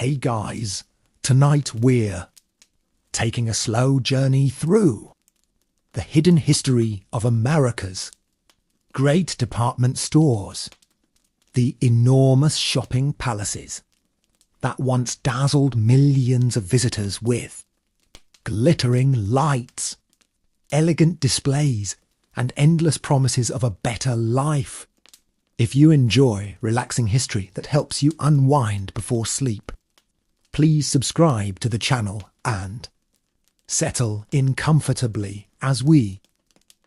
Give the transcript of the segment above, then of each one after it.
Hey guys, tonight we're taking a slow journey through the hidden history of America's great department stores, the enormous shopping palaces that once dazzled millions of visitors with glittering lights, elegant displays, and endless promises of a better life. If you enjoy relaxing history that helps you unwind before sleep, please subscribe to the channel and settle in comfortably as we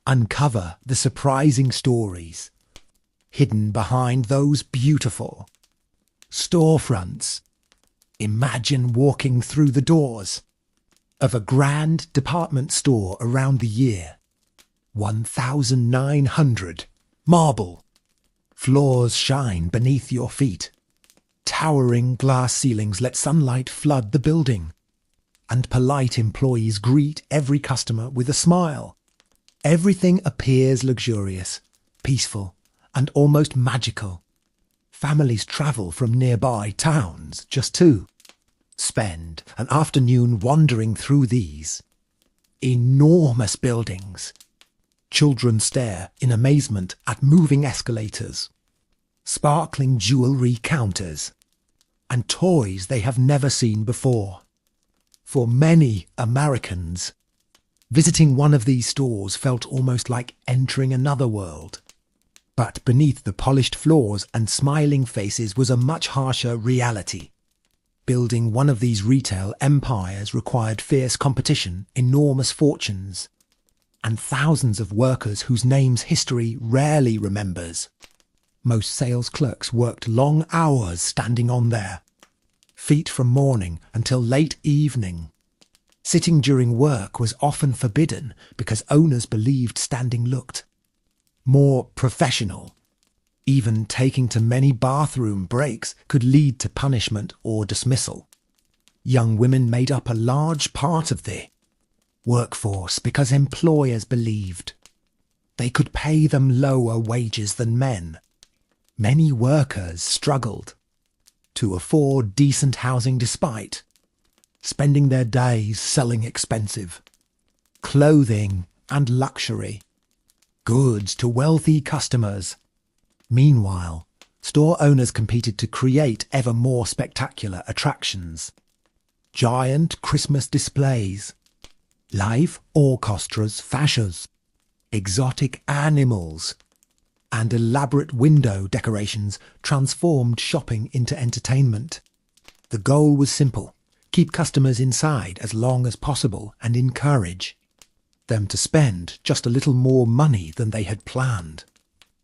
uncover the surprising stories hidden behind those beautiful storefronts. Imagine walking through the doors of a grand department store around the year 1900. Marble floors shine beneath your feet. Towering glass ceilings let sunlight flood the building, and polite employees greet every customer with a smile. Everything appears luxurious, peaceful, and almost magical. Families travel from nearby towns just to spend an afternoon wandering through these enormous buildings. Children stare in amazement at moving escalators, sparkling jewelry counters, and toys they have never seen before. For many Americans, visiting one of these stores felt almost like entering another world. But beneath the polished floors and smiling faces was a much harsher reality. Building one of these retail empires required fierce competition, enormous fortunes, and thousands of workers whose names history rarely remembers. Most sales clerks worked long hours standing on their feet from morning until late evening. Sitting during work was often forbidden because owners believed standing looked more professional. Even taking to many bathroom breaks could lead to punishment or dismissal. Young women made up a large part of the workforce because employers believed they could pay them lower wages than men. Many workers struggled to afford decent housing despite spending their days selling expensive clothing and luxury goods to wealthy customers. Meanwhile, store owners competed to create ever more spectacular attractions. Giant Christmas displays, live orchestras, fascias, exotic animals, and elaborate window decorations transformed shopping into entertainment. The goal was simple: keep customers inside as long as possible and encourage them to spend just a little more money than they had planned.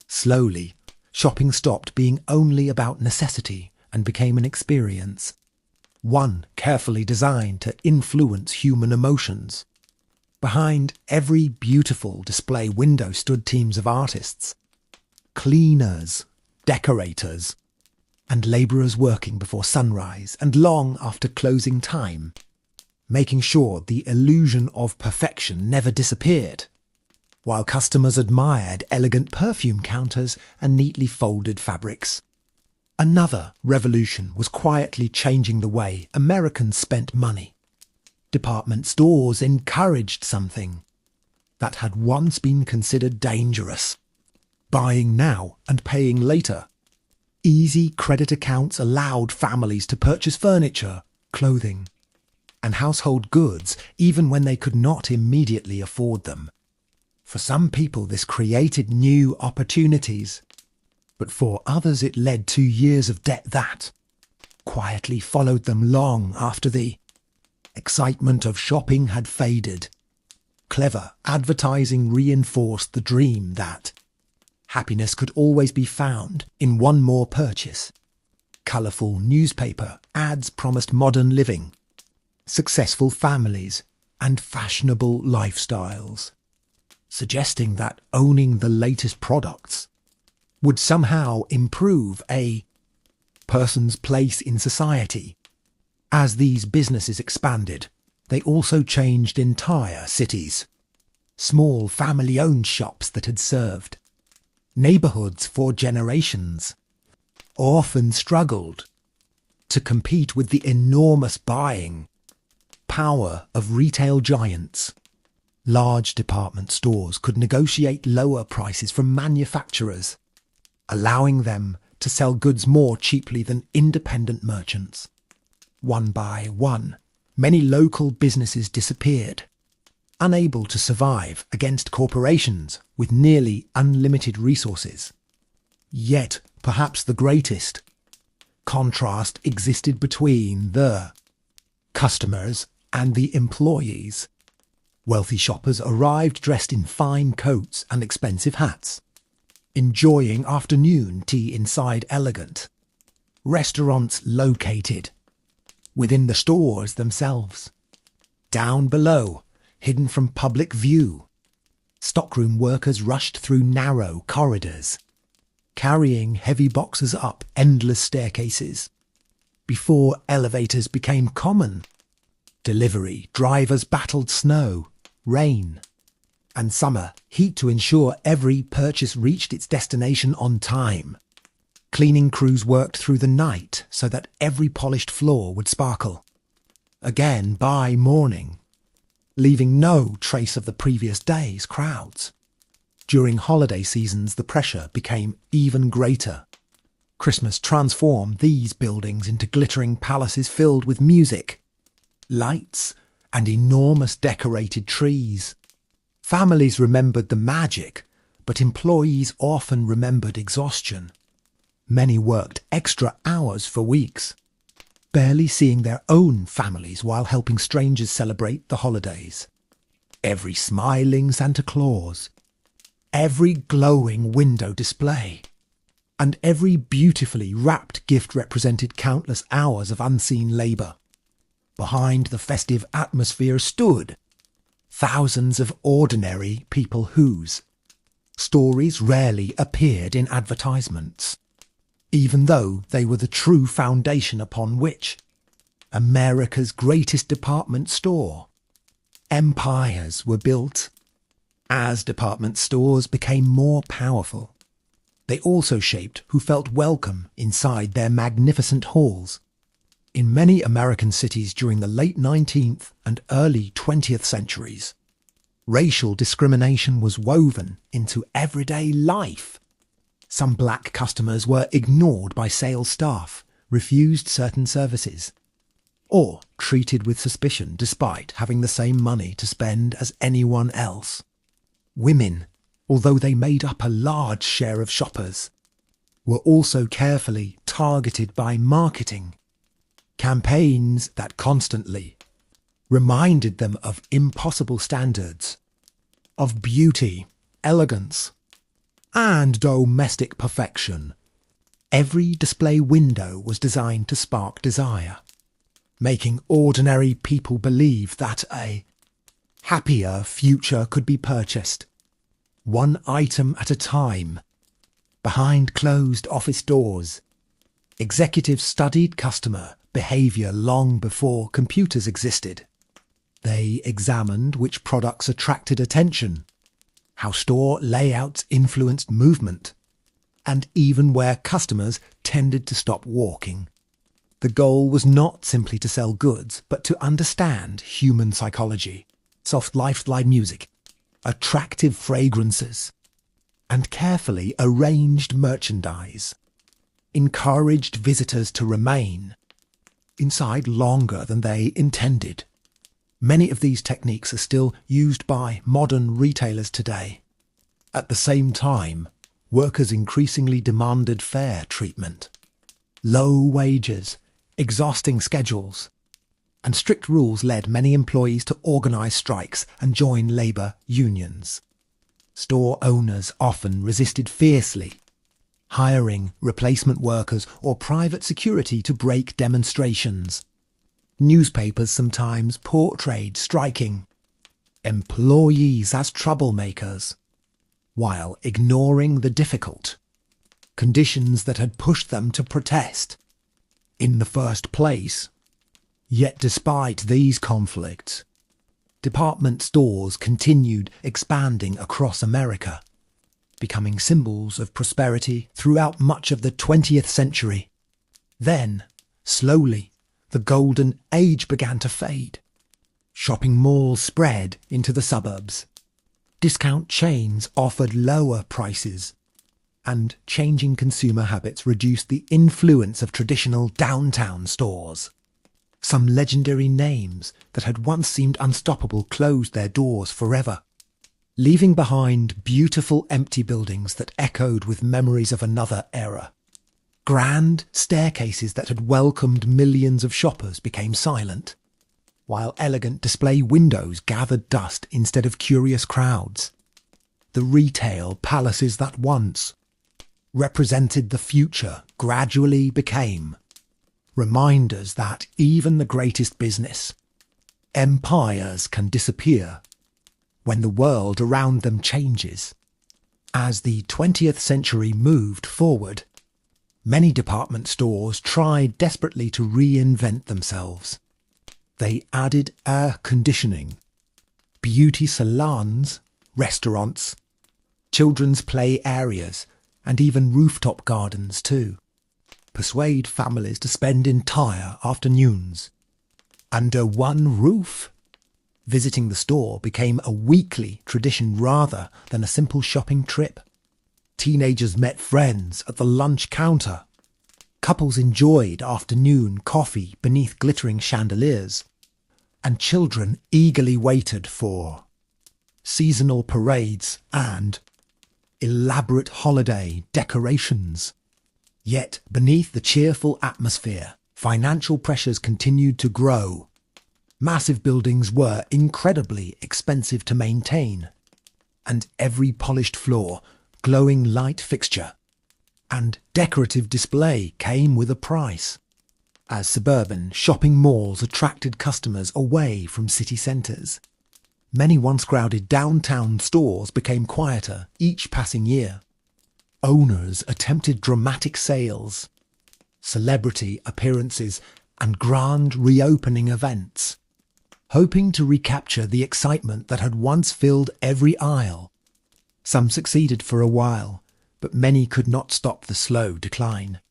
Slowly, shopping stopped being only about necessity and became an experience, one carefully designed to influence human emotions. Behind every beautiful display window stood teams of artists, cleaners, decorators, and labourers working before sunrise and long after closing time, making sure the illusion of perfection never disappeared, while customers admired elegant perfume counters and neatly folded fabrics. Another revolution was quietly changing the way Americans spent money. Department stores encouraged something that had once been considered dangerous: buying now and paying later. Easy credit accounts allowed families to purchase furniture, clothing, and household goods even when they could not immediately afford them. For some people this created new opportunities, but for others it led to years of debt that quietly followed them long after the excitement of shopping had faded. Clever advertising reinforced the dream that happiness could always be found in one more purchase. Colourful newspaper ads promised modern living, successful families, and fashionable lifestyles, suggesting that owning the latest products would somehow improve a person's place in society. As these businesses expanded, they also changed entire cities. Small family-owned shops that had served neighbourhoods for generations often struggled to compete with the enormous buying power of retail giants. Large department stores could negotiate lower prices from manufacturers, allowing them to sell goods more cheaply than independent merchants. One by one, many local businesses disappeared, unable to survive against corporations with nearly unlimited resources. Yet, perhaps the greatest contrast existed between the customers and the employees. Wealthy shoppers arrived dressed in fine coats and expensive hats, enjoying afternoon tea inside elegant restaurants located within the stores themselves. Down below, hidden from public view, stockroom workers rushed through narrow corridors, carrying heavy boxes up endless staircases. Before elevators became common, delivery drivers battled snow, rain, and summer heat to ensure every purchase reached its destination on time. Cleaning crews worked through the night so that every polished floor would sparkle again by morning, leaving no trace of the previous day's crowds. During holiday seasons, the pressure became even greater. Christmas transformed these buildings into glittering palaces filled with music, lights, and enormous decorated trees. Families remembered the magic, but employees often remembered exhaustion. Many worked extra hours for weeks, barely seeing their own families while helping strangers celebrate the holidays. Every smiling Santa Claus, every glowing window display, and every beautifully wrapped gift represented countless hours of unseen labour. Behind the festive atmosphere stood thousands of ordinary people whose stories rarely appeared in advertisements, even though they were the true foundation upon which America's greatest department store empires were built. As department stores became more powerful, they also shaped who felt welcome inside their magnificent halls. In many American cities during the late 19th and early 20th centuries, racial discrimination was woven into everyday life. Some black customers were ignored by sales staff, refused certain services, or treated with suspicion despite having the same money to spend as anyone else. Women, although they made up a large share of shoppers, were also carefully targeted by marketing campaigns that constantly reminded them of impossible standards of beauty, elegance, and domestic perfection. Every display window was designed to spark desire, making ordinary people believe that a happier future could be purchased, one item at a time. Behind closed office doors, executives studied customer behaviour long before computers existed. They examined which products attracted attention, how store layouts influenced movement, and even where customers tended to stop walking. The goal was not simply to sell goods, but to understand human psychology, soft lifeline music, attractive fragrances, and carefully arranged merchandise encouraged visitors to remain inside longer than they intended. Many of these techniques are still used by modern retailers today. At the same time, workers increasingly demanded fair treatment. Low wages, exhausting schedules, and strict rules led many employees to organise strikes and join labour unions. Store owners often resisted fiercely, hiring replacement workers or private security to break demonstrations. Newspapers sometimes portrayed striking employees as troublemakers, while ignoring the difficult conditions that had pushed them to protest in the first place. Yet despite these conflicts, department stores continued expanding across America, becoming symbols of prosperity throughout much of the 20th century. Then, Slowly, the golden age began to fade. Shopping malls spread into the suburbs. Discount chains offered lower prices, and changing consumer habits reduced the influence of traditional downtown stores. Some legendary names that had once seemed unstoppable closed their doors forever, leaving behind beautiful empty buildings that echoed with memories of another era. Grand staircases that had welcomed millions of shoppers became silent, while elegant display windows gathered dust instead of curious crowds. The retail palaces that once represented the future gradually became reminders that even the greatest business empires can disappear when the world around them changes. As the 20th century moved forward, many department stores tried desperately to reinvent themselves. They added air conditioning, beauty salons, restaurants, children's play areas, and even rooftop gardens too. Persuade families to spend entire afternoons under one roof. Visiting the store became a weekly tradition rather than a simple shopping trip. Teenagers met friends at the lunch counter. Couples enjoyed afternoon coffee beneath glittering chandeliers, and children eagerly waited for seasonal parades and elaborate holiday decorations. Yet beneath the cheerful atmosphere, financial pressures continued to grow. Massive buildings were incredibly expensive to maintain, and every polished floor, glowing light fixture, and decorative display came with a price. As suburban shopping malls attracted customers away from city centres, many once crowded downtown stores became quieter each passing year. Owners attempted dramatic sales, celebrity appearances, and grand reopening events, hoping to recapture the excitement that had once filled every aisle. Some succeeded for a while, but many could not stop the slow decline.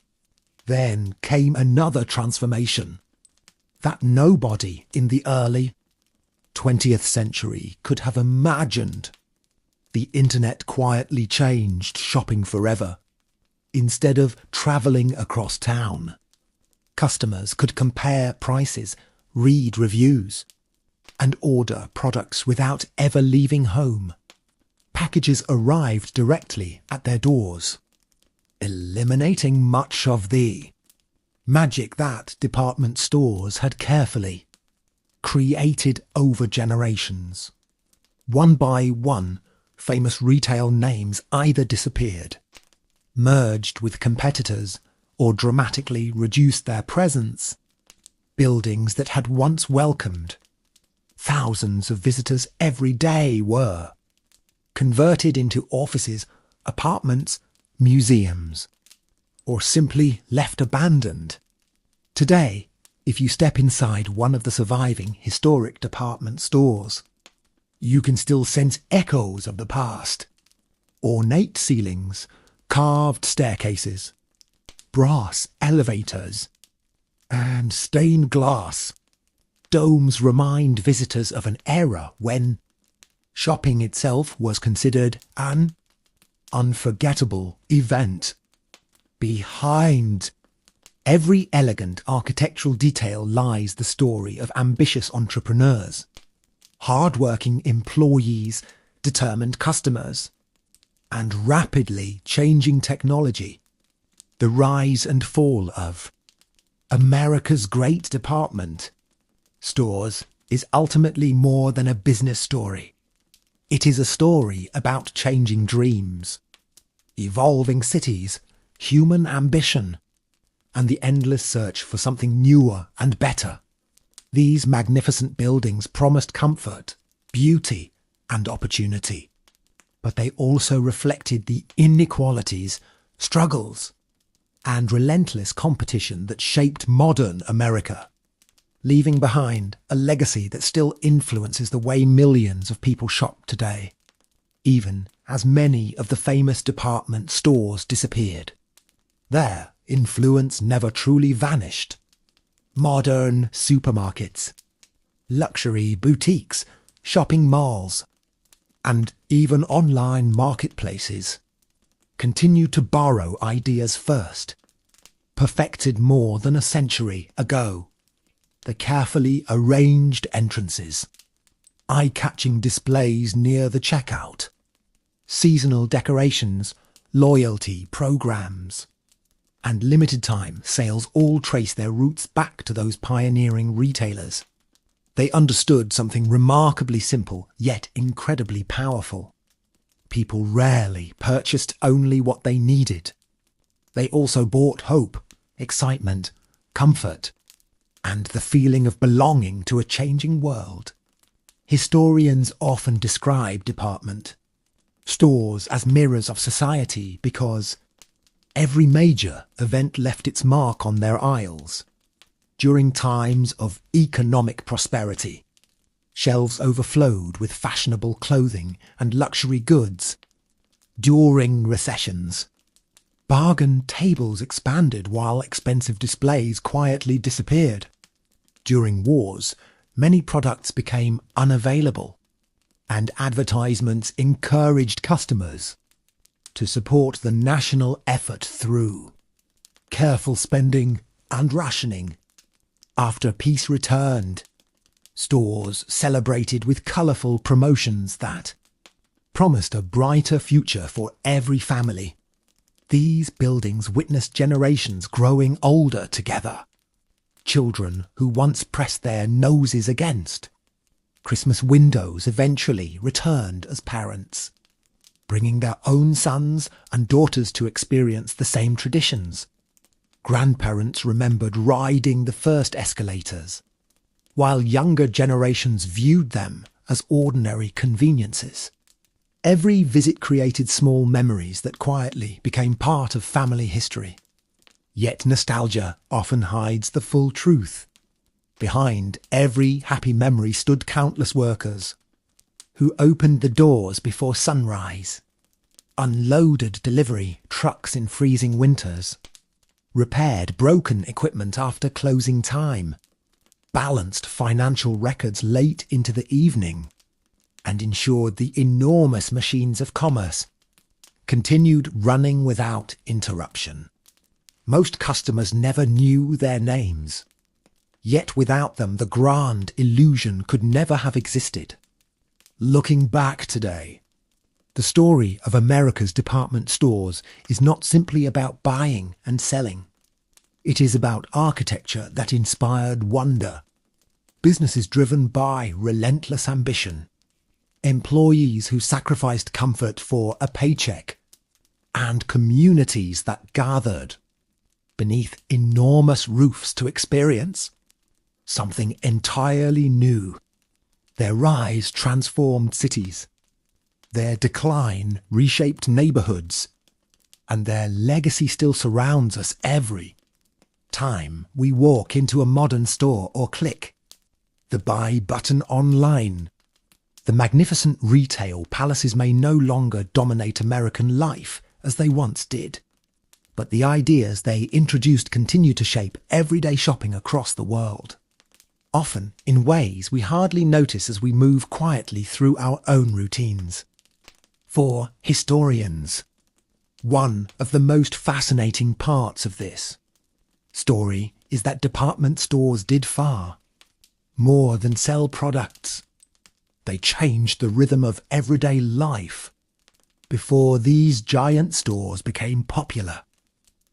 Then came another transformation that nobody in the early 20th century could have imagined. The internet quietly changed shopping forever. Instead of travelling across town, customers could compare prices, read reviews, and order products without ever leaving home. Packages arrived directly at their doors, eliminating much of the magic that department stores had carefully created over generations. One by one, famous retail names either disappeared, merged with competitors, or dramatically reduced their presence. Buildings that had once welcomed thousands of visitors every day were converted into offices, apartments, museums, or simply left abandoned. Today, if you step inside one of the surviving historic department stores, you can still sense echoes of the past. Ornate ceilings, carved staircases, brass elevators, and stained glass domes remind visitors of an era when shopping itself was considered an unforgettable event. Behind every elegant architectural detail lies the story of ambitious entrepreneurs, hard-working employees, determined customers, and rapidly changing technology. The rise and fall of America's great department stores is ultimately more than a business story. It is a story about changing dreams, evolving cities, human ambition, and the endless search for something newer and better. These magnificent buildings promised comfort, beauty, and opportunity, but they also reflected the inequalities, struggles, and relentless competition that shaped modern America, leaving behind a legacy that still influences the way millions of people shop today, even as many of the famous department stores disappeared. Their influence never truly vanished. modern supermarkets, luxury boutiques, shopping malls, and even online marketplaces continue to borrow ideas first, perfected more than a century ago. The carefully arranged entrances, eye-catching displays near the checkout, seasonal decorations, loyalty programs, and limited-time sales all trace their roots back to those pioneering retailers. They understood something remarkably simple, yet incredibly powerful. People rarely purchased only what they needed. They also bought hope, excitement, comfort, and the feeling of belonging to a changing world. Historians often describe department stores as mirrors of society because every major event left its mark on their aisles. During times of economic prosperity, shelves overflowed with fashionable clothing and luxury goods. During recessions, bargain tables expanded while expensive displays quietly disappeared. During wars, many products became unavailable, and advertisements encouraged customers to support the national effort through careful spending and rationing. After peace returned, stores celebrated with colourful promotions that promised a brighter future for every family. These buildings witnessed generations growing older together. Children who once pressed their noses against Christmas windows eventually returned as parents, bringing their own sons and daughters to experience the same traditions. Grandparents remembered riding the first escalators, while younger generations viewed them as ordinary conveniences. Every visit created small memories that quietly became part of family history. Yet nostalgia often hides the full truth. Behind every happy memory stood countless workers who opened the doors before sunrise, unloaded delivery trucks in freezing winters, repaired broken equipment after closing time, balanced financial records late into the evening, and ensured the enormous machines of commerce continued running without interruption. Most customers never knew their names. Yet without them, the grand illusion could never have existed. Looking back today, the story of America's department stores is not simply about buying and selling. It is about architecture that inspired wonder, businesses driven by relentless ambition, employees who sacrificed comfort for a paycheck, and communities that gathered beneath enormous roofs to experience something entirely new. Their rise transformed cities, their decline reshaped neighbourhoods, and their legacy still surrounds us every time we walk into a modern store or click the buy button online. The magnificent retail palaces may no longer dominate American life as they once did, but the ideas they introduced continue to shape everyday shopping across the world, often in ways we hardly notice as we move quietly through our own routines. For historians, one of the most fascinating parts of this story is that department stores did far more than sell products. They changed the rhythm of everyday life. Before these giant stores became popular,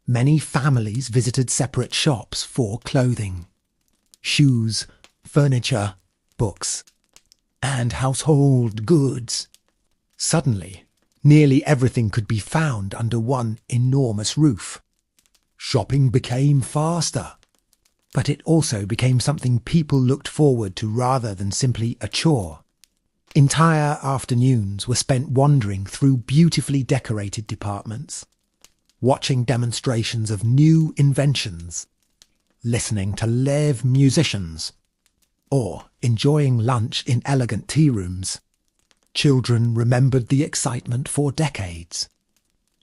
many families visited separate shops for clothing, shoes, furniture, books, and household goods. Suddenly, nearly everything could be found under one enormous roof. Shopping became faster, but it also became something people looked forward to rather than simply a chore. Entire afternoons were spent wandering through beautifully decorated departments, watching demonstrations of new inventions, listening to live musicians, or enjoying lunch in elegant tea rooms. Children remembered the excitement for decades,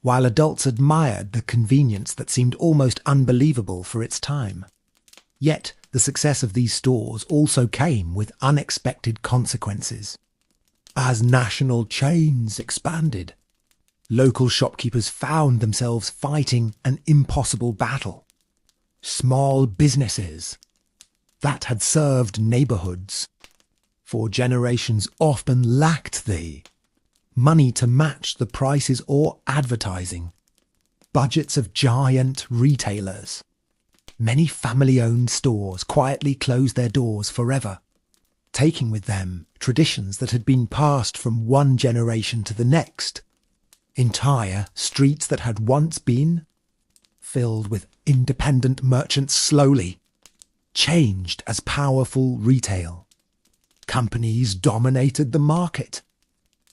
while adults admired the convenience that seemed almost unbelievable for its time. Yet The success of these stores also came with unexpected consequences. As national chains expanded, local shopkeepers found themselves fighting an impossible battle. Small businesses that had served neighbourhoods for generations often lacked the money to match the prices or advertising budgets of giant retailers. Many family-owned stores quietly closed their doors forever, taking with them traditions that had been passed from one generation to the next. Entire streets that had once been filled with independent merchants slowly changed as powerful retail companies dominated the market.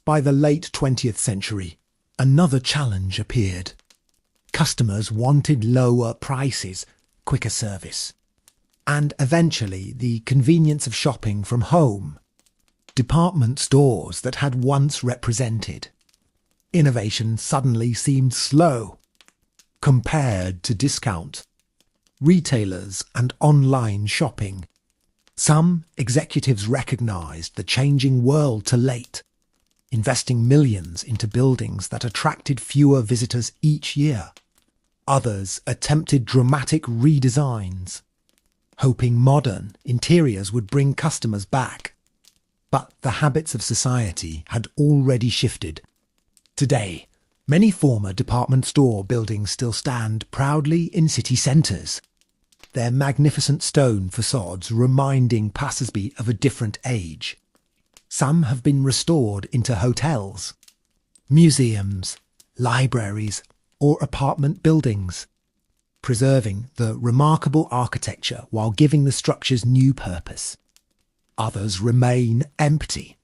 By the late 20th century, another challenge appeared. Customers wanted lower prices, quicker service, and eventually the convenience of shopping from home. Department stores that had once represented innovation suddenly seemed slow compared to discount retailers and online shopping. Some executives recognized the changing world too late, investing millions into buildings that attracted fewer visitors each year. Others attempted dramatic redesigns, hoping modern interiors would bring customers back. But the habits of society had already shifted. Today, many former department store buildings still stand proudly in city centres, their magnificent stone facades reminding passersby of a different age. Some have been restored into hotels, museums, libraries, or apartment buildings, preserving the remarkable architecture while giving the structures new purpose. Others remain empty,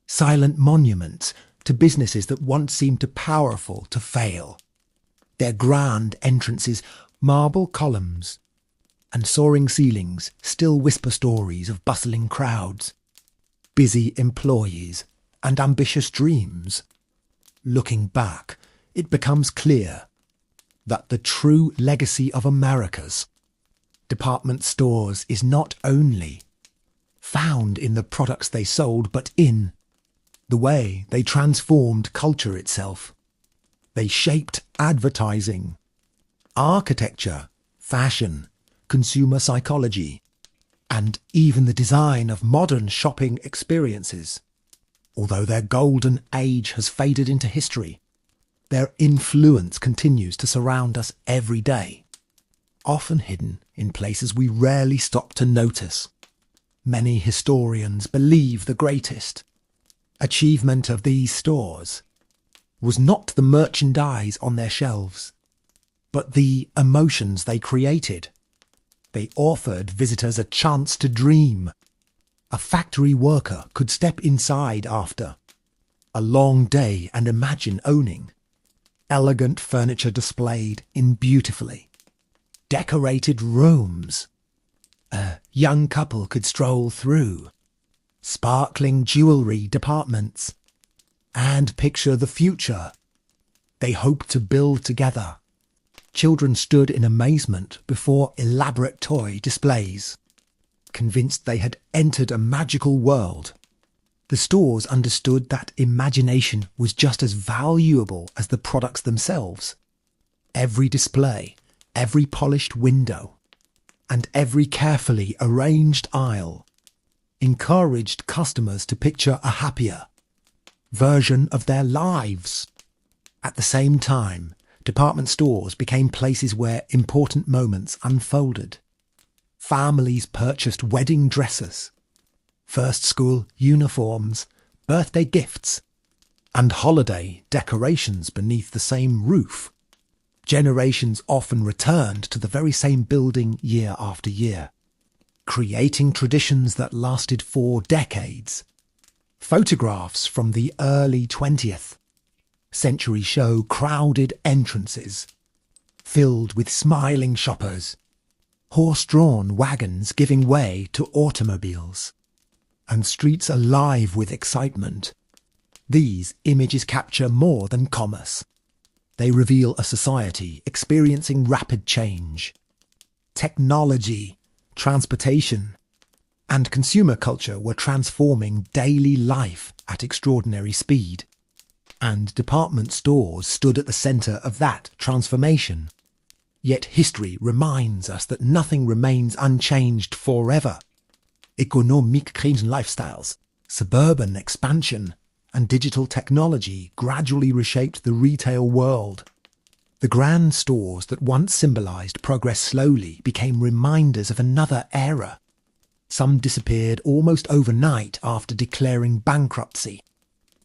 silent monuments to businesses that once seemed too powerful to fail. Their grand entrances, marble columns, and soaring ceilings still whisper stories of bustling crowds, busy employees, and ambitious dreams. Looking back, it becomes clear that the true legacy of America's department stores is not only found in the products they sold, but in the way they transformed culture itself. They shaped advertising, architecture, fashion, consumer psychology, and even the design of modern shopping experiences. Although their golden age has faded into history, their influence continues to surround us every day, often hidden in places we rarely stop to notice. Many historians believe the greatest achievement of these stores was not the merchandise on their shelves, but the emotions they created. They offered visitors a chance to dream. A factory worker could step inside after a long day and imagine owning elegant furniture displayed in beautifully decorated rooms. A young couple could stroll through sparkling jewellery departments and picture the future they hoped to build together. Children stood in amazement before elaborate toy displays, convinced they had entered a magical world. The stores understood that imagination was just as valuable as the products themselves. Every display, every polished window, and every carefully arranged aisle encouraged customers to picture a happier version of their lives. At the same time, department stores became places where important moments unfolded. Families purchased wedding dresses, first school uniforms, birthday gifts, and holiday decorations beneath the same roof. Generations often returned to the very same building year after year, creating traditions that lasted for decades. Photographs from the early 20th century show crowded entrances, filled with smiling shoppers, horse-drawn wagons giving way to automobiles, and streets alive with excitement. These images capture more than commerce. They reveal a society experiencing rapid change. Technology transportation, and consumer culture were transforming daily life at extraordinary speed. And department stores stood at the centre of that transformation. Yet history reminds us that nothing remains unchanged forever. Economic change and lifestyles, suburban expansion, and digital technology gradually reshaped the retail world. The grand stores that once symbolised progress slowly became reminders of another era. Some disappeared almost overnight after declaring bankruptcy,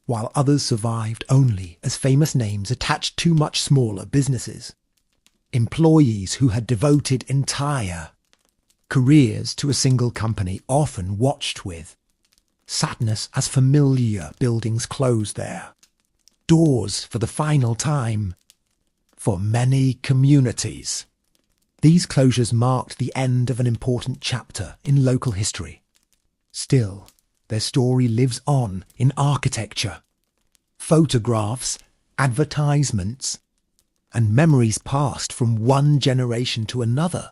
while others survived only as famous names attached to much smaller businesses. Employees who had devoted entire careers to a single company often watched with sadness as familiar buildings closed their doors for the final time. For many communities, these closures marked the end of an important chapter in local history. Still, their story lives on in architecture, photographs, advertisements, and memories passed from one generation to another.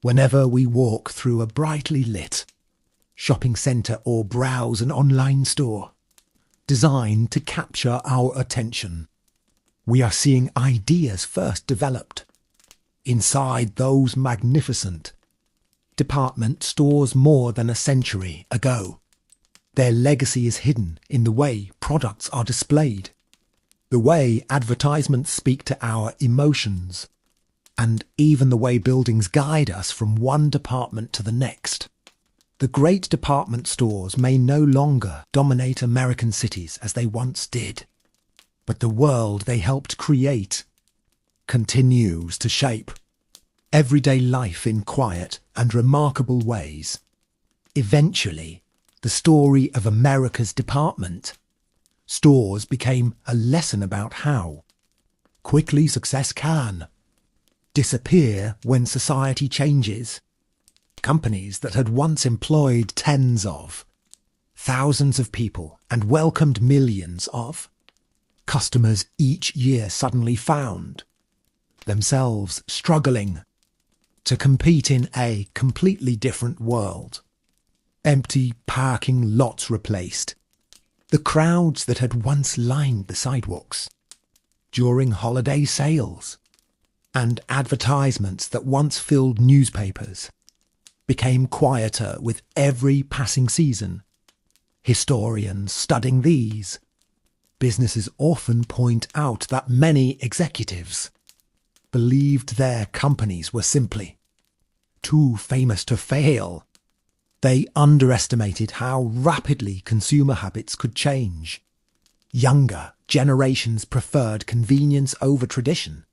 Whenever we walk through a brightly lit shopping centre or browse an online store designed to capture our attention, we are seeing ideas first developed inside those magnificent department stores more than a century ago. Their legacy is hidden in the way products are displayed, the way advertisements speak to our emotions, and even the way buildings guide us from one department to the next. The great department stores may no longer dominate American cities as they once did, but the world they helped create continues to shape everyday life in quiet and remarkable ways. Eventually, the story of America's department stores became a lesson about how quickly success can disappear when society changes. Companies that had once employed tens of thousands of people and welcomed millions of customers each year suddenly found themselves struggling to compete in a completely different world. Empty parking lots replaced the crowds that had once lined the sidewalks during holiday sales, and advertisements that once filled newspapers became quieter with every passing season. Historians studying these businesses often point out that many executives believed their companies were simply too famous to fail. They underestimated how rapidly consumer habits could change. Younger generations preferred convenience over tradition,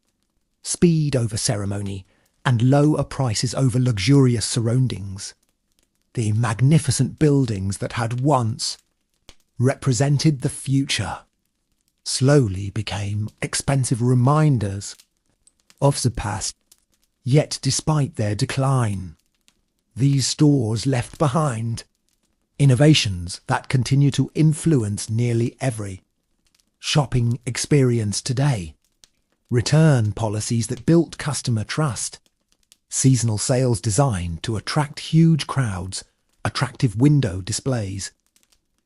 speed over ceremony, and lower prices over luxurious surroundings. The magnificent buildings that had once represented the future slowly became expensive reminders of the past. Yet despite their decline, these stores left behind innovations that continue to influence nearly every shopping experience today. Return policies that built customer trust, seasonal sales designed to attract huge crowds, attractive window displays,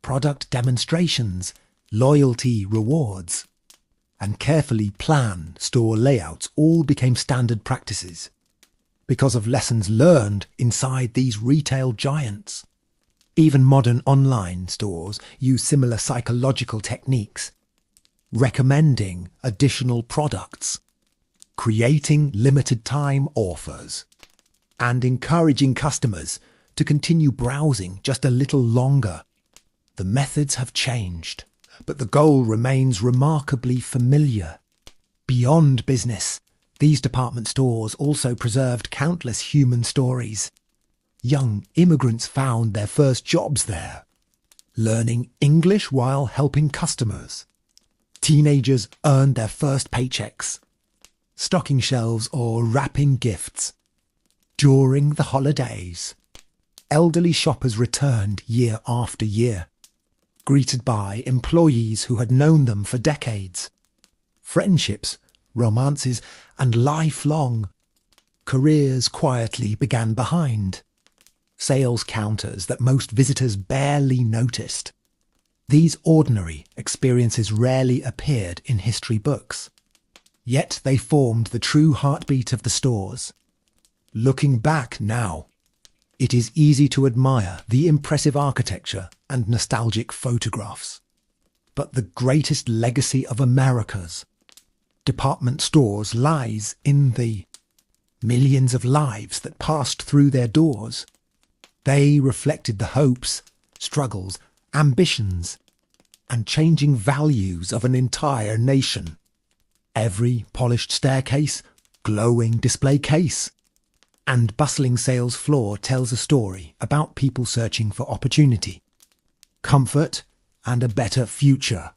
product demonstrations, loyalty rewards, and carefully planned store layouts all became standard practices because of lessons learned inside these retail giants. Even modern online stores use similar psychological techniques, recommending additional products, creating limited time offers, and encouraging customers to continue browsing just a little longer. The methods have changed, but the goal remains remarkably familiar. Beyond business, these department stores also preserved countless human stories. Young immigrants found their first jobs there, learning English while helping customers. Teenagers earned their first paychecks, stocking shelves or wrapping gifts. During the holidays, elderly shoppers returned year after year, greeted by employees who had known them for decades. Friendships, romances, and lifelong careers quietly began behind sales counters that most visitors barely noticed. These ordinary experiences rarely appeared in history books. Yet they formed the true heartbeat of the stores. Looking back now, it is easy to admire the impressive architecture and nostalgic photographs. But the greatest legacy of America's department stores lies in the millions of lives that passed through their doors. They reflected the hopes, struggles, ambitions, and changing values of an entire nation. Every polished staircase, glowing display case, and bustling sales floor tells a story about people searching for opportunity, comfort, and a better future.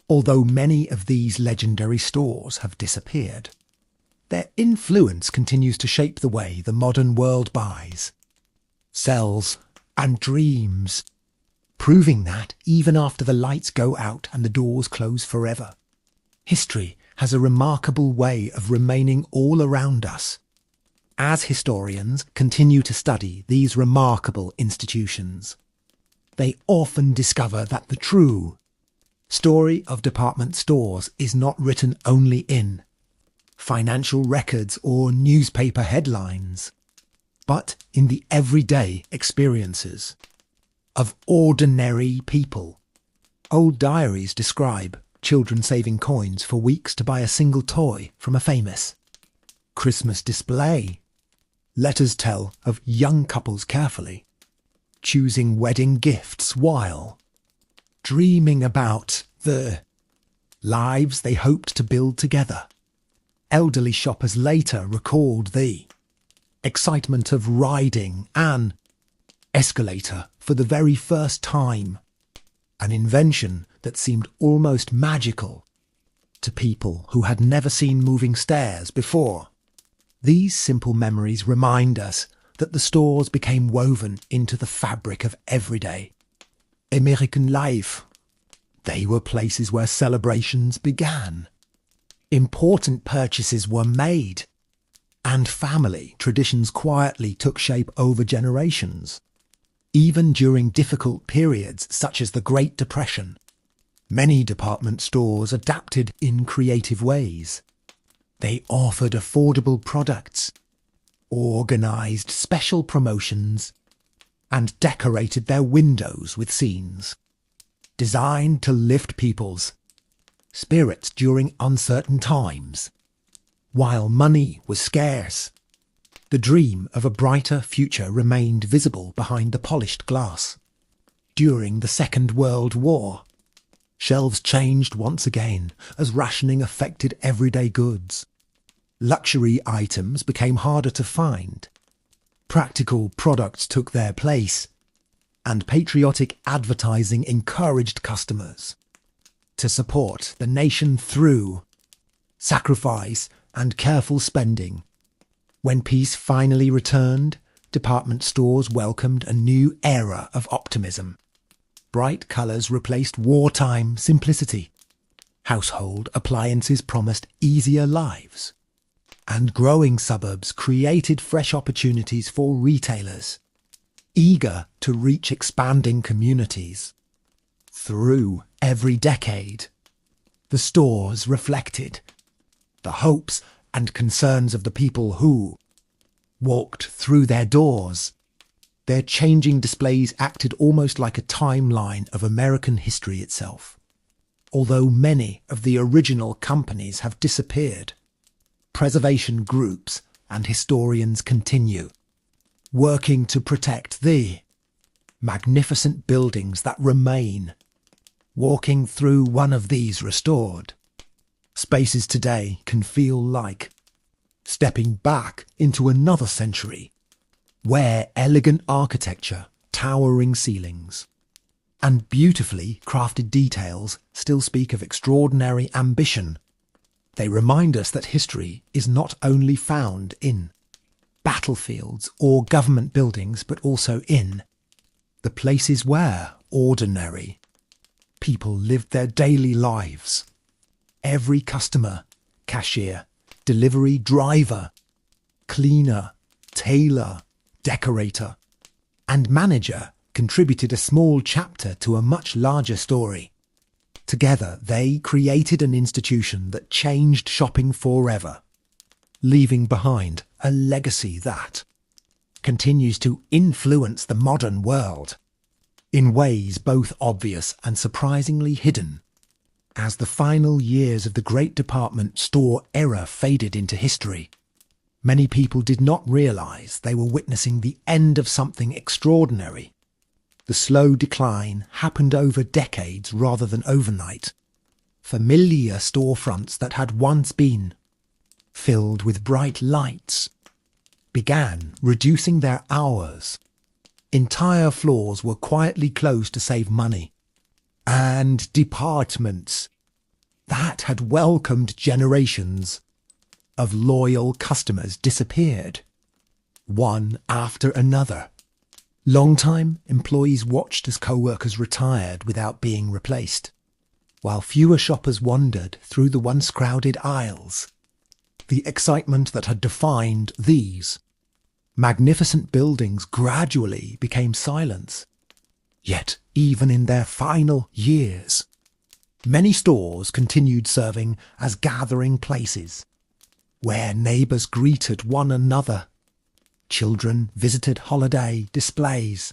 Although many of these legendary stores have disappeared, their influence continues to shape the way the modern world buys, sells, and dreams, proving that even after the lights go out and the doors close forever, history has a remarkable way of remaining all around us. As historians continue to study these remarkable institutions, they often discover that the true story of department stores is not written only in financial records or newspaper headlines, but in the everyday experiences of ordinary people. Old diaries describe children saving coins for weeks to buy a single toy from a famous Christmas display. Letters tell of young couples carefully choosing wedding gifts while dreaming about the lives they hoped to build together. Elderly shoppers later recalled the excitement of riding an escalator for the very first time, an invention that seemed almost magical to people who had never seen moving stairs before. These simple memories remind us that the stores became woven into the fabric of everyday American life. They were places where celebrations began, important purchases were made, and family traditions quietly took shape over generations. Even during difficult periods such as the Great Depression, many department stores adapted in creative ways. They offered affordable products, organised special promotions, and decorated their windows with scenes designed to lift people's spirits during uncertain times. While money was scarce, the dream of a brighter future remained visible behind the polished glass. During the Second World War, shelves changed once again as rationing affected everyday goods. Luxury items became harder to find. Practical products took their place, and patriotic advertising encouraged customers to support the nation through sacrifice and careful spending. When peace finally returned, department stores welcomed a new era of optimism. Bright colours replaced wartime simplicity. Household appliances promised easier lives. And growing suburbs created fresh opportunities for retailers, eager to reach expanding communities. Through every decade, the stores reflected the hopes and concerns of the people who walked through their doors. Their changing displays acted almost like a timeline of American history itself. Although many of the original companies have disappeared, preservation groups and historians continue, working to protect the magnificent buildings that remain. Walking through one of these restored spaces today can feel like stepping back into another century, where elegant architecture, towering ceilings, and beautifully crafted details still speak of extraordinary ambition. They remind us that history is not only found in battlefields or government buildings, but also in the places where ordinary people lived their daily lives. Every customer, cashier, delivery driver, cleaner, tailor, decorator, and manager contributed a small chapter to a much larger story. Together, they created an institution that changed shopping forever, leaving behind a legacy that continues to influence the modern world in ways both obvious and surprisingly hidden. As the final years of the great department store era faded into history, many people did not realize they were witnessing the end of something extraordinary. The slow decline happened over decades rather than overnight. Familiar storefronts that had once been filled with bright lights began reducing their hours. Entire floors were quietly closed to save money. And departments that had welcomed generations of loyal customers disappeared, one after another. Long-time employees watched as co-workers retired without being replaced, while fewer shoppers wandered through the once crowded aisles. The excitement that had defined these magnificent buildings gradually became silence. Yet, even in their final years, many stores continued serving as gathering places, where neighbours greeted one another, children visited holiday displays,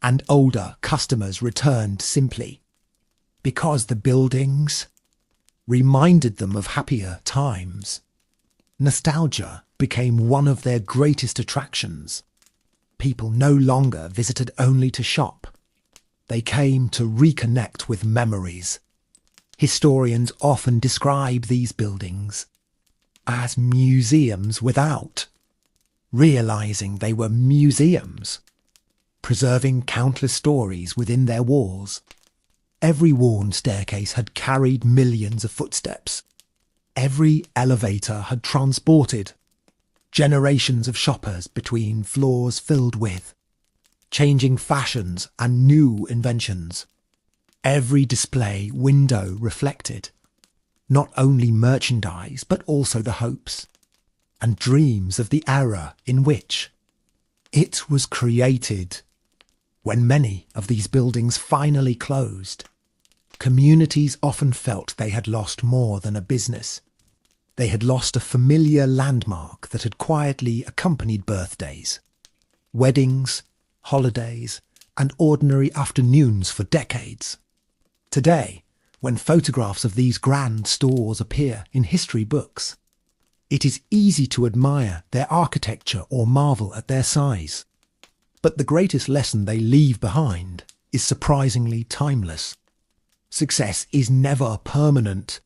and older customers returned simply because the buildings reminded them of happier times. Nostalgia became one of their greatest attractions. People no longer visited only to shop. They came to reconnect with memories. Historians often describe these buildings as museums without realizing they were museums, preserving countless stories within their walls. Every worn staircase had carried millions of footsteps. Every elevator had transported generations of shoppers between floors filled with changing fashions and new inventions. Every display window reflected not only merchandise but also the hopes and dreams of the era in which it was created. When many of these buildings finally closed, communities often felt they had lost more than a business. They had lost a familiar landmark that had quietly accompanied birthdays, weddings, holidays, and ordinary afternoons for decades. Today, when photographs of these grand stores appear in history books, it is easy to admire their architecture or marvel at their size. But the greatest lesson they leave behind is surprisingly timeless. Success is never permanent.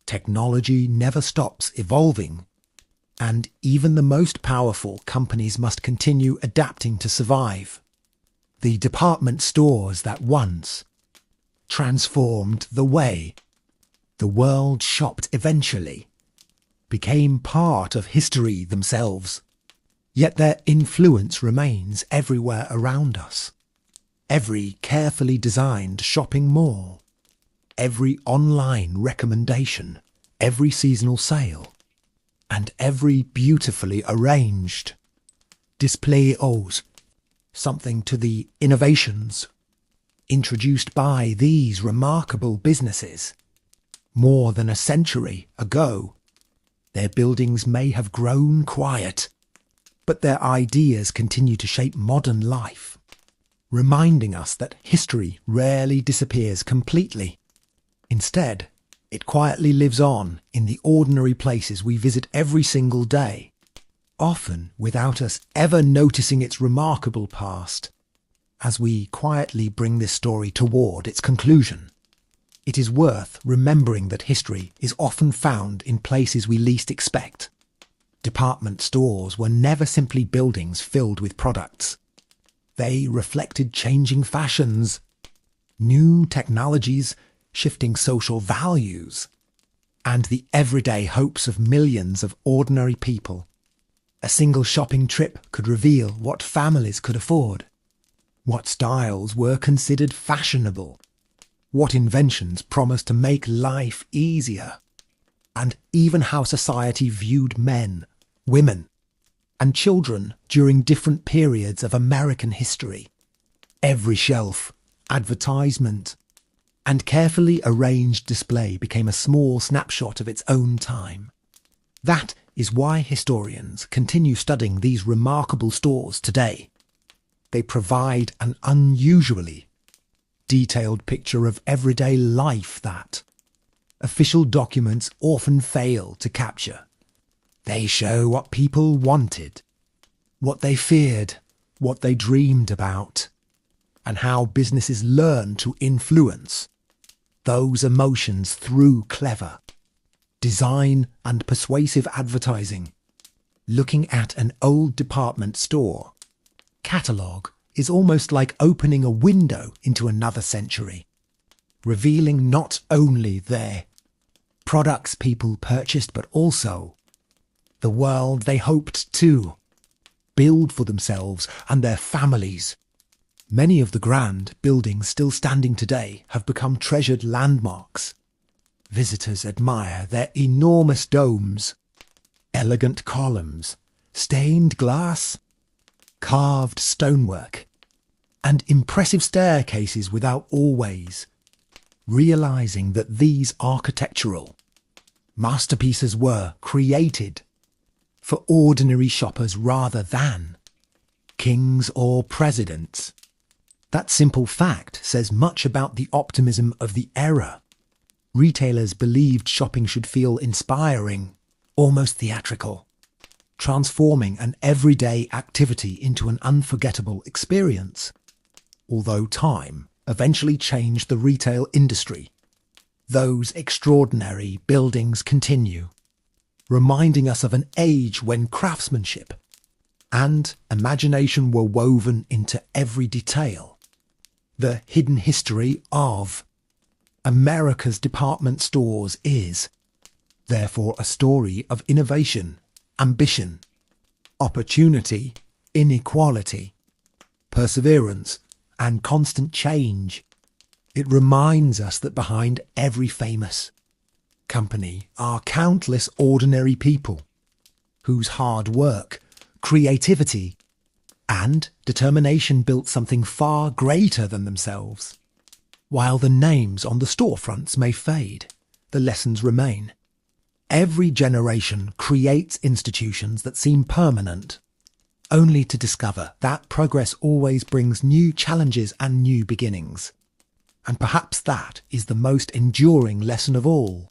Technology never stops evolving. And even the most powerful companies must continue adapting to survive. The department stores that once transformed the way the world shopped eventually became part of history themselves. Yet their influence remains everywhere around us. Every carefully designed shopping mall, every online recommendation, every seasonal sale, and every beautifully arranged display owes something to the innovations introduced by these remarkable businesses. More than a century ago, their buildings may have grown quiet, but their ideas continue to shape modern life, reminding us that history rarely disappears completely. Instead, it quietly lives on in the ordinary places we visit every single day, often without us ever noticing its remarkable past. As we quietly bring this story toward its conclusion, it is worth remembering that history is often found in places we least expect. Department stores were never simply buildings filled with products. They reflected changing fashions, new technologies, shifting social values, and the everyday hopes of millions of ordinary people. A single shopping trip could reveal what families could afford, what styles were considered fashionable, what inventions promised to make life easier, and even how society viewed men, women, and children during different periods of American history. Every shelf, advertisement, and carefully arranged display became a small snapshot of its own time. That is why historians continue studying these remarkable stores today. They provide an unusually detailed picture of everyday life that official documents often fail to capture. They show what people wanted, what they feared, what they dreamed about, and how businesses learn to influence those emotions through clever design and persuasive advertising. Looking at an old department store catalogue is almost like opening a window into another century, revealing not only their products people purchased, but also the world they hoped to build for themselves and their families. Many of the grand buildings still standing today have become treasured landmarks. Visitors admire their enormous domes, elegant columns, stained glass, carved stonework, and impressive staircases without always realizing that these architectural masterpieces were created for ordinary shoppers rather than kings or presidents. That simple fact says much about the optimism of the era. Retailers believed shopping should feel inspiring, almost theatrical, transforming an everyday activity into an unforgettable experience. Although time eventually changed the retail industry, those extraordinary buildings continue, reminding us of an age when craftsmanship and imagination were woven into every detail. The hidden history of America's department stores is, therefore, a story of innovation, ambition, opportunity, inequality, perseverance, and constant change. It reminds us that behind every famous company are countless ordinary people whose hard work, creativity, and determination built something far greater than themselves. While the names on the storefronts may fade, the lessons remain. Every generation creates institutions that seem permanent, only to discover that progress always brings new challenges and new beginnings. And perhaps that is the most enduring lesson of all.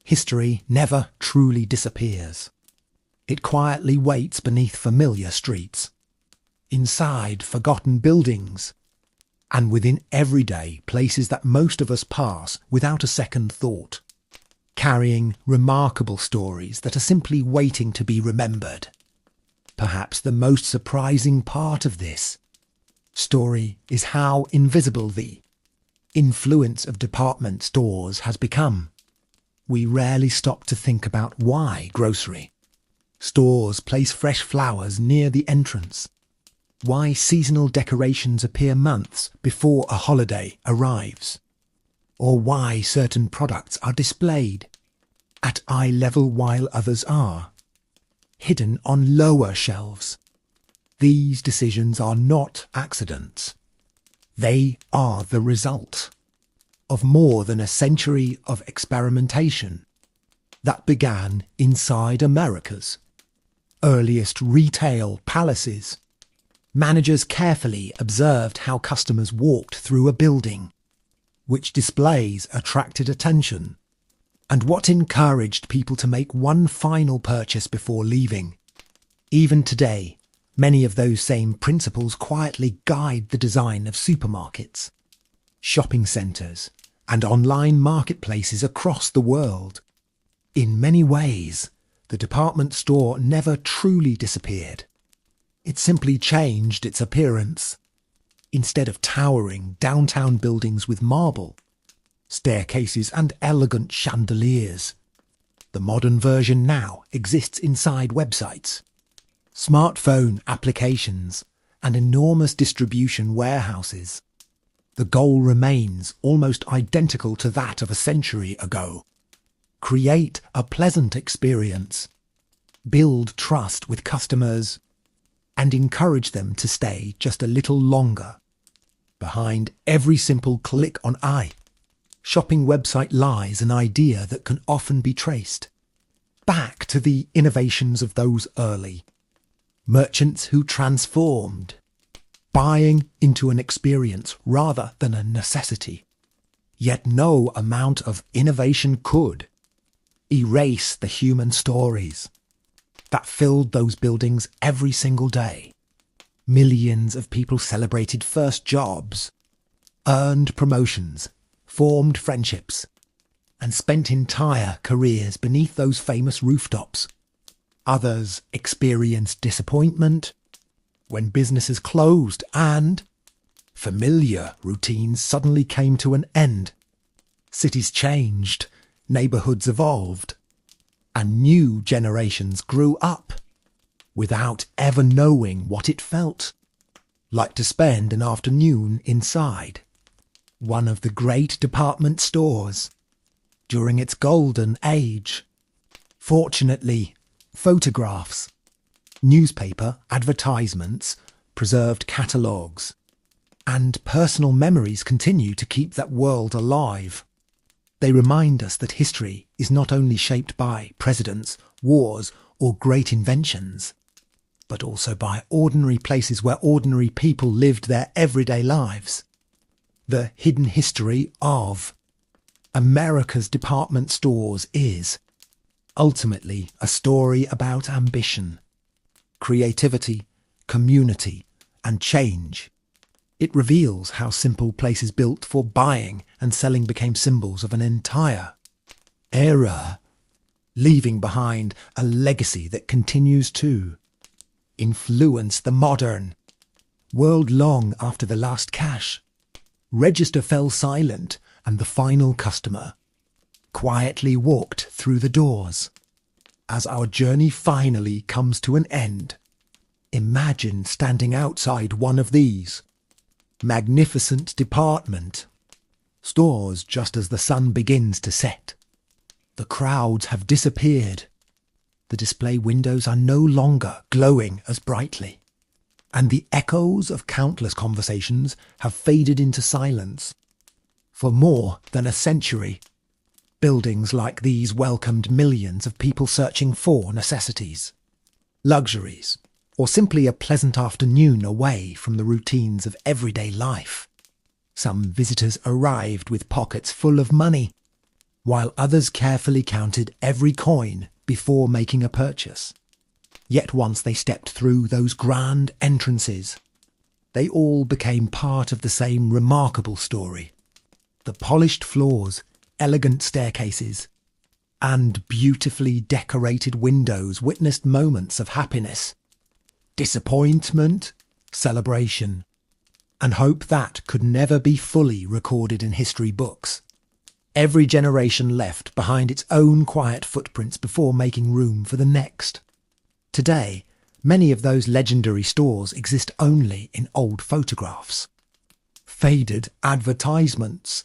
History never truly disappears. It quietly waits beneath familiar streets, inside forgotten buildings, and within everyday places that most of us pass without a second thought, carrying remarkable stories that are simply waiting to be remembered. Perhaps the most surprising part of this story is how invisible the influence of department stores has become. We rarely stop to think about why grocery stores place fresh flowers near the entrance, why seasonal decorations appear months before a holiday arrives, or why certain products are displayed at eye level while others are hidden on lower shelves. These decisions are not accidents. They are the result of more than a century of experimentation that began inside America's earliest retail palaces. Managers carefully observed how customers walked through a building, which displays attracted attention, and what encouraged people to make one final purchase before leaving. Even today, many of those same principles quietly guide the design of supermarkets, shopping centres, and online marketplaces across the world. In many ways, the department store never truly disappeared. It simply changed its appearance. Instead of towering downtown buildings with marble, staircases and elegant chandeliers, the modern version now exists inside websites, smartphone applications, and enormous distribution warehouses. The goal remains almost identical to that of a century ago. Create a pleasant experience, build trust with customers, and encourage them to stay just a little longer. Behind every simple click on shopping website lies an idea that can often be traced back to the innovations of those early merchants who transformed buying into an experience rather than a necessity. Yet no amount of innovation could erase the human stories that filled those buildings every single day. Millions of people celebrated first jobs, earned promotions, formed friendships, and spent entire careers beneath those famous rooftops. Others experienced disappointment when businesses closed and familiar routines suddenly came to an end. Cities changed, neighbourhoods evolved, and new generations grew up without ever knowing what it felt like to spend an afternoon inside one of the great department stores during its golden age. Fortunately, photographs, newspaper advertisements, preserved catalogues, and personal memories continue to keep that world alive. They remind us that history is not only shaped by presidents, wars, or great inventions, but also by ordinary places where ordinary people lived their everyday lives. The hidden history of America's department stores is ultimately a story about ambition, creativity, community, and change. It reveals how simple places built for buying and selling became symbols of an entire era, leaving behind a legacy that continues to influence the modern world long after the last cash register fell silent and the final customer quietly walked through the doors. As our journey finally comes to an end, imagine standing outside one of these magnificent department stores just as the sun begins to set. The crowds have disappeared. The display windows are no longer glowing as brightly, and the echoes of countless conversations have faded into silence. For more than a century, buildings like these welcomed millions of people searching for necessities, luxuries, or simply a pleasant afternoon away from the routines of everyday life. Some visitors arrived with pockets full of money, while others carefully counted every coin before making a purchase. Yet once they stepped through those grand entrances, they all became part of the same remarkable story. The polished floors, elegant staircases, and beautifully decorated windows witnessed moments of happiness, disappointment, celebration, and hope that could never be fully recorded in history books. Every generation left behind its own quiet footprints before making room for the next. Today, many of those legendary stores exist only in old photographs, faded advertisements,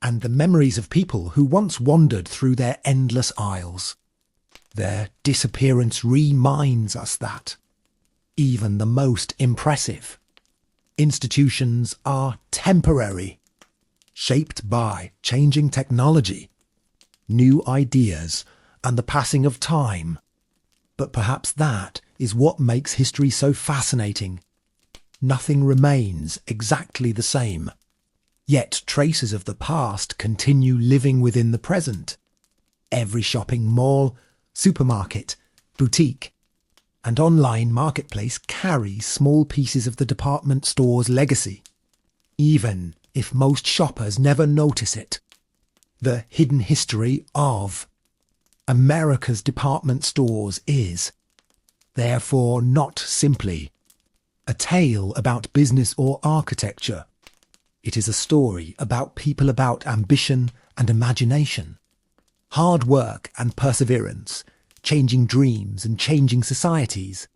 and the memories of people who once wandered through their endless aisles. Their disappearance reminds us that even the most impressive institutions are temporary, shaped by changing technology, new ideas, and the passing of time. But perhaps that is what makes history so fascinating. Nothing remains exactly the same, yet traces of the past continue living within the present. Every shopping mall, supermarket, boutique, and online marketplace carries small pieces of the department store's legacy, even if most shoppers never notice it. The hidden history of America's department stores is, therefore, not simply a tale about business or architecture. It is a story about people, about ambition and imagination, hard work and perseverance, changing dreams and changing societies.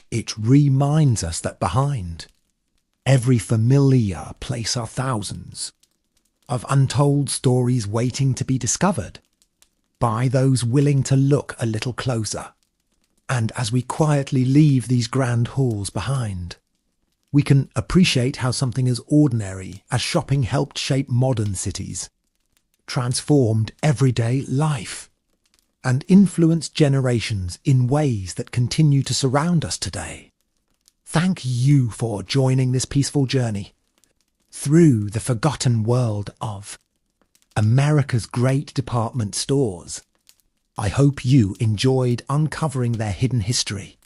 It reminds us that behind every familiar place are thousands of untold stories waiting to be discovered by those willing to look a little closer. And as we quietly leave these grand halls behind, we can appreciate how something as ordinary as shopping helped shape modern cities, transformed everyday life, and influenced generations in ways that continue to surround us today. Thank you for joining this peaceful journey through the forgotten world of America's great department stores. I hope you enjoyed uncovering their hidden history.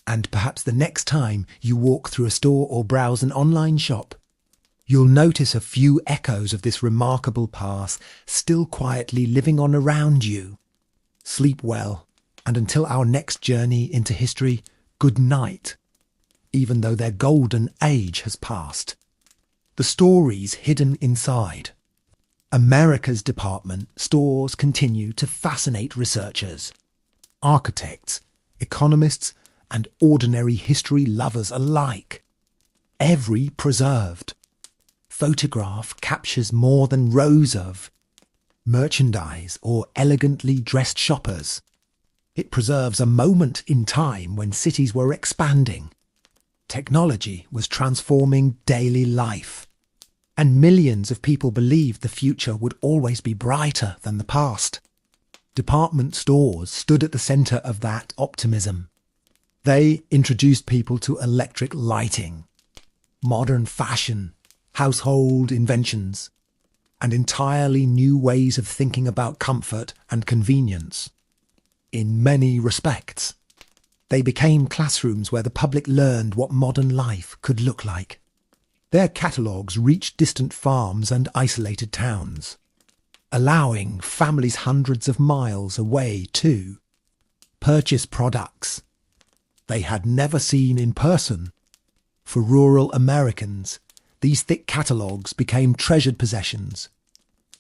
And perhaps the next time you walk through a store or browse an online shop, you'll notice a few echoes of this remarkable past still quietly living on around you. Sleep well, and until our next journey into history, good night, even though their golden age has passed. The stories hidden inside America's department stores continue to fascinate researchers, architects, economists, and ordinary history lovers alike. Every preserved photograph captures more than rows of merchandise or elegantly dressed shoppers. It preserves a moment in time when cities were expanding, technology was transforming daily life, and millions of people believed the future would always be brighter than the past. Department stores stood at the centre of that optimism. They introduced people to electric lighting, modern fashion, household inventions, and entirely new ways of thinking about comfort and convenience. In many respects, they became classrooms where the public learned what modern life could look like. Their catalogues reached distant farms and isolated towns, allowing families hundreds of miles away to purchase products they had never seen in person. For rural Americans, these thick catalogues became treasured possessions,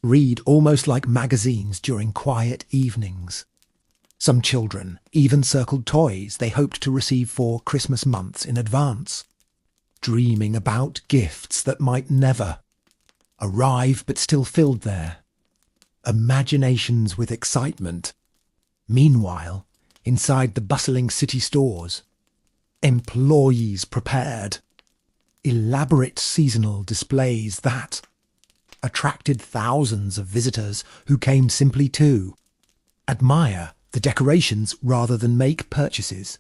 read almost like magazines during quiet evenings. Some children even circled toys they hoped to receive for Christmas months in advance, dreaming about gifts that might never arrive but still filled their imaginations with excitement. Meanwhile, inside the bustling city stores, employees prepared elaborate seasonal displays that attracted thousands of visitors who came simply to admire the decorations rather than make purchases.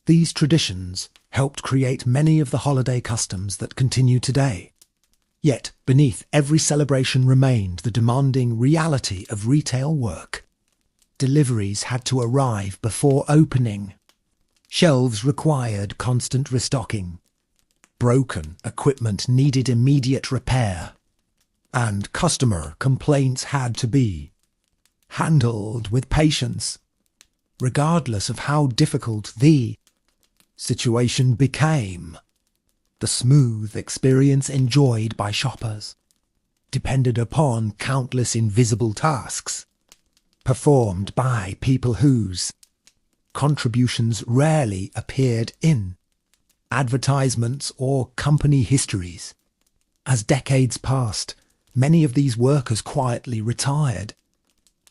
These traditions helped create many of the holiday customs that continue today. Yet, beneath every celebration remained the demanding reality of retail work. Deliveries had to arrive before opening. Shelves required constant restocking. Broken equipment needed immediate repair. And customer complaints had to be handled with patience, regardless of how difficult the situation became. The smooth experience enjoyed by shoppers depended upon countless invisible tasks performed by people whose contributions rarely appeared in advertisements or company histories. As decades passed, many of these workers quietly retired,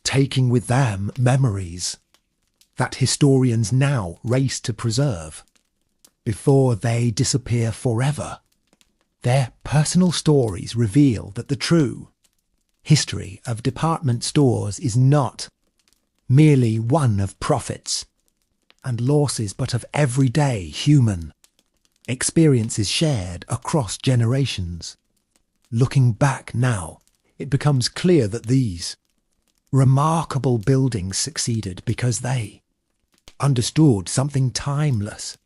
taking with them memories that historians now race to preserve before they disappear forever. Their personal stories reveal that the true history of department stores is not merely one of profits and losses, but of everyday human experiences shared across generations. Looking back now, it becomes clear that these remarkable buildings succeeded because they understood something timeless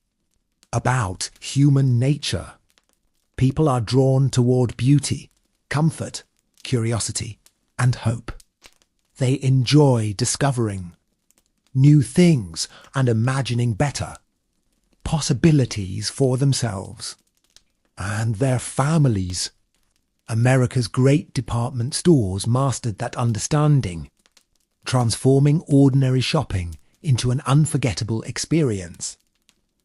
about human nature. People are drawn toward beauty, comfort, curiosity, and hope. They enjoy discovering new things and imagining better possibilities for themselves and their families. America's great department stores mastered that understanding, transforming ordinary shopping into an unforgettable experience,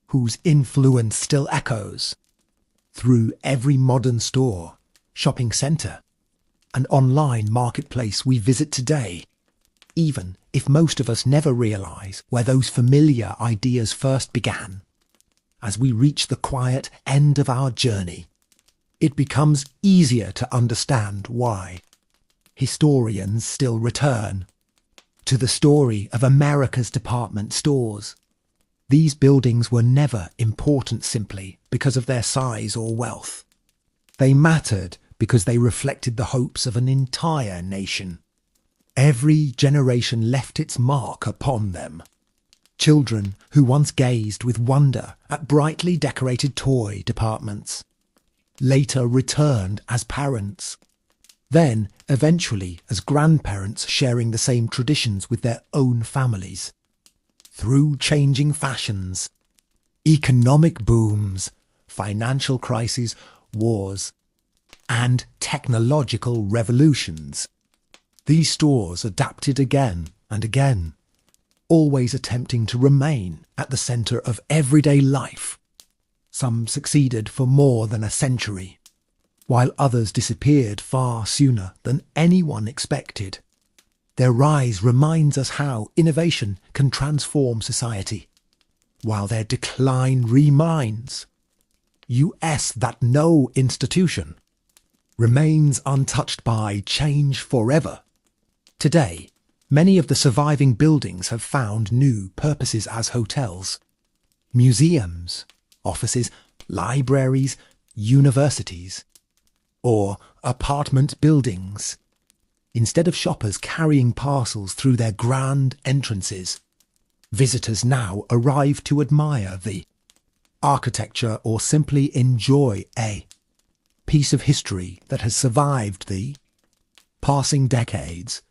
whose influence still echoes through every modern store, shopping centre, and online marketplace we visit today. even if most of us never realise where those familiar ideas first began. As we reach the quiet end of our journey, it becomes easier to understand why historians still return to the story of America's department stores. These buildings were never important simply because of their size or wealth. They mattered because they reflected the hopes of an entire nation. Every generation left its mark upon them. Children who once gazed with wonder at brightly decorated toy departments later returned as parents, then eventually as grandparents sharing the same traditions with their own families. Through changing fashions, economic booms, financial crises, wars, and technological revolutions, these stores adapted again and again, always attempting to remain at the centre of everyday life. Some succeeded for more than a century, while others disappeared far sooner than anyone expected. Their rise reminds us how innovation can transform society, while their decline reminds us that no institution remains untouched by change forever. Today, many of the surviving buildings have found new purposes as hotels, museums, offices, libraries, universities, or apartment buildings. Instead of shoppers carrying parcels through their grand entrances, visitors now arrive to admire the architecture or simply enjoy a piece of history that has survived the passing decades.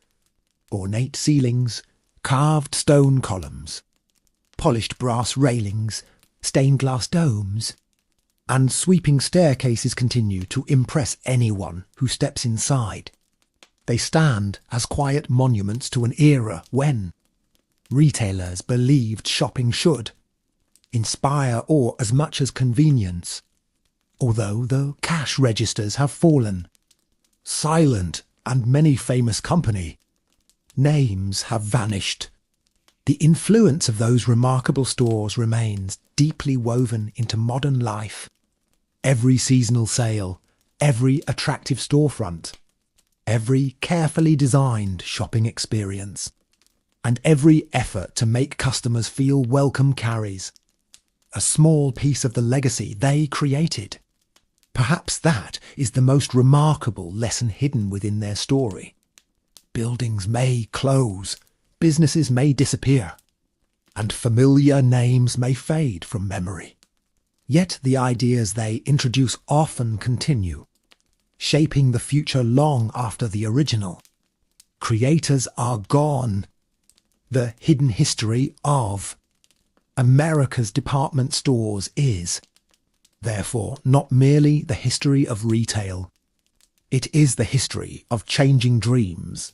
Ornate ceilings, carved stone columns, polished brass railings, stained glass domes, and sweeping staircases continue to impress anyone who steps inside. They stand as quiet monuments to an era when retailers believed shopping should inspire awe as much as convenience. Although the cash registers have fallen, silent and many famous company names have vanished, the influence of those remarkable stores remains deeply woven into modern life. Every seasonal sale, every attractive storefront, every carefully designed shopping experience, and every effort to make customers feel welcome carries a small piece of the legacy they created. Perhaps that is the most remarkable lesson hidden within their story. Buildings may close, businesses may disappear, and familiar names may fade from memory. Yet the ideas they introduce often continue, shaping the future long after the original. Creators are gone. The hidden history of America's department stores is, therefore, not merely the history of retail. It is the history of changing dreams,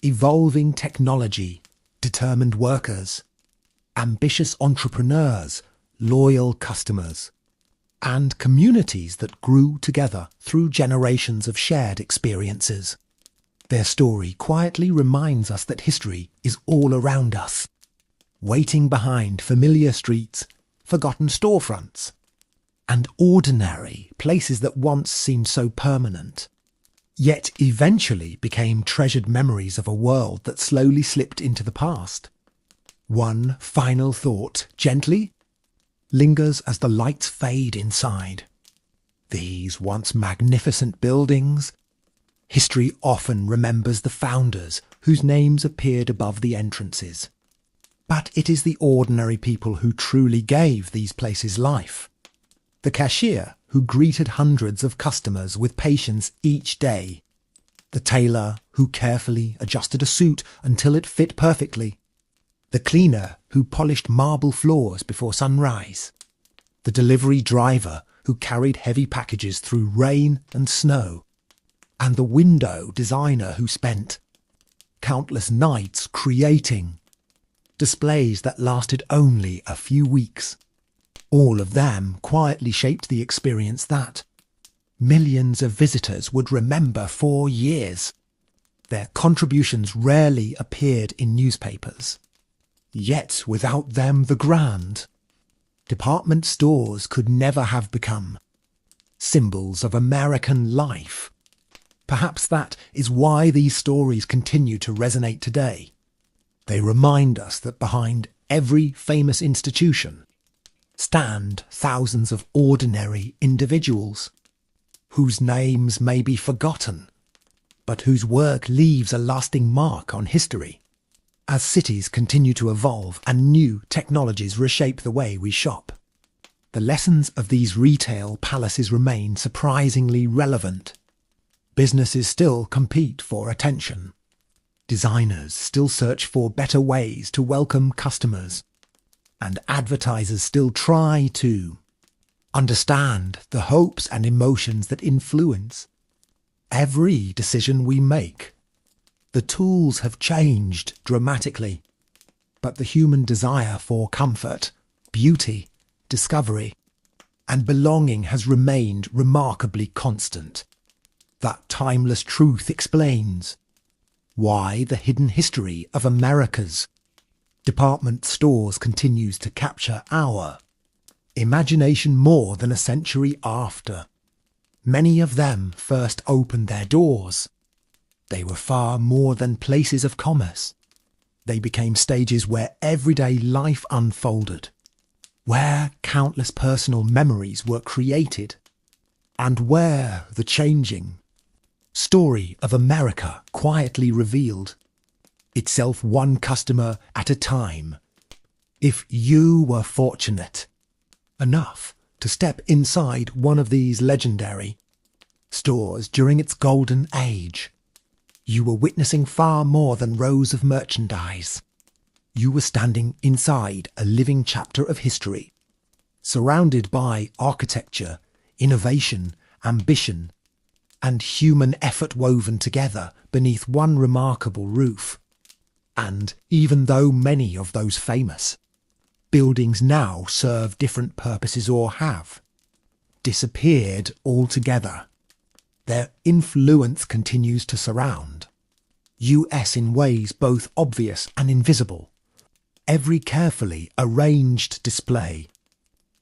evolving technology, determined workers, ambitious entrepreneurs, loyal customers, and communities that grew together through generations of shared experiences. Their story quietly reminds us that history is all around us, waiting behind familiar streets, forgotten storefronts, and ordinary places that once seemed so permanent, yet eventually became treasured memories of a world that slowly slipped into the past. One final thought gently lingers as the lights fade inside. These once magnificent buildings, history often remembers the founders whose names appeared above the entrances. But it is the ordinary people who truly gave these places life. The cashier who greeted hundreds of customers with patience each day. The tailor who carefully adjusted a suit until it fit perfectly. The cleaner who polished marble floors before sunrise. The delivery driver who carried heavy packages through rain and snow. And the window designer who spent countless nights creating displays that lasted only a few weeks. All of them quietly shaped the experience that millions of visitors would remember for years. Their contributions rarely appeared in newspapers. Yet without them the grand department stores could never have become symbols of American life. Perhaps that is why these stories continue to resonate today. They remind us that behind every famous institution stand thousands of ordinary individuals whose names may be forgotten, but whose work leaves a lasting mark on history. As cities continue to evolve and new technologies reshape the way we shop, the lessons of these retail palaces remain surprisingly relevant. Businesses still compete for attention. Designers still search for better ways to welcome customers. And advertisers still try to understand the hopes and emotions that influence every decision we make. The tools have changed dramatically, but the human desire for comfort, beauty, discovery, and belonging has remained remarkably constant. That timeless truth explains why the hidden history of America's department stores continues to capture our imagination more than a century after. Many of them first opened their doors. They were far more than places of commerce. They became stages where everyday life unfolded, where countless personal memories were created, and where the changing story of America quietly revealed itself one customer at a time. If you were fortunate enough to step inside one of these legendary stores during its golden age, you were witnessing far more than rows of merchandise. You were standing inside a living chapter of history, surrounded by architecture, innovation, ambition, and human effort woven together beneath one remarkable roof. And even though many of those famous buildings now serve different purposes or have disappeared altogether, their influence continues to surround US in ways both obvious and invisible. Every carefully arranged display,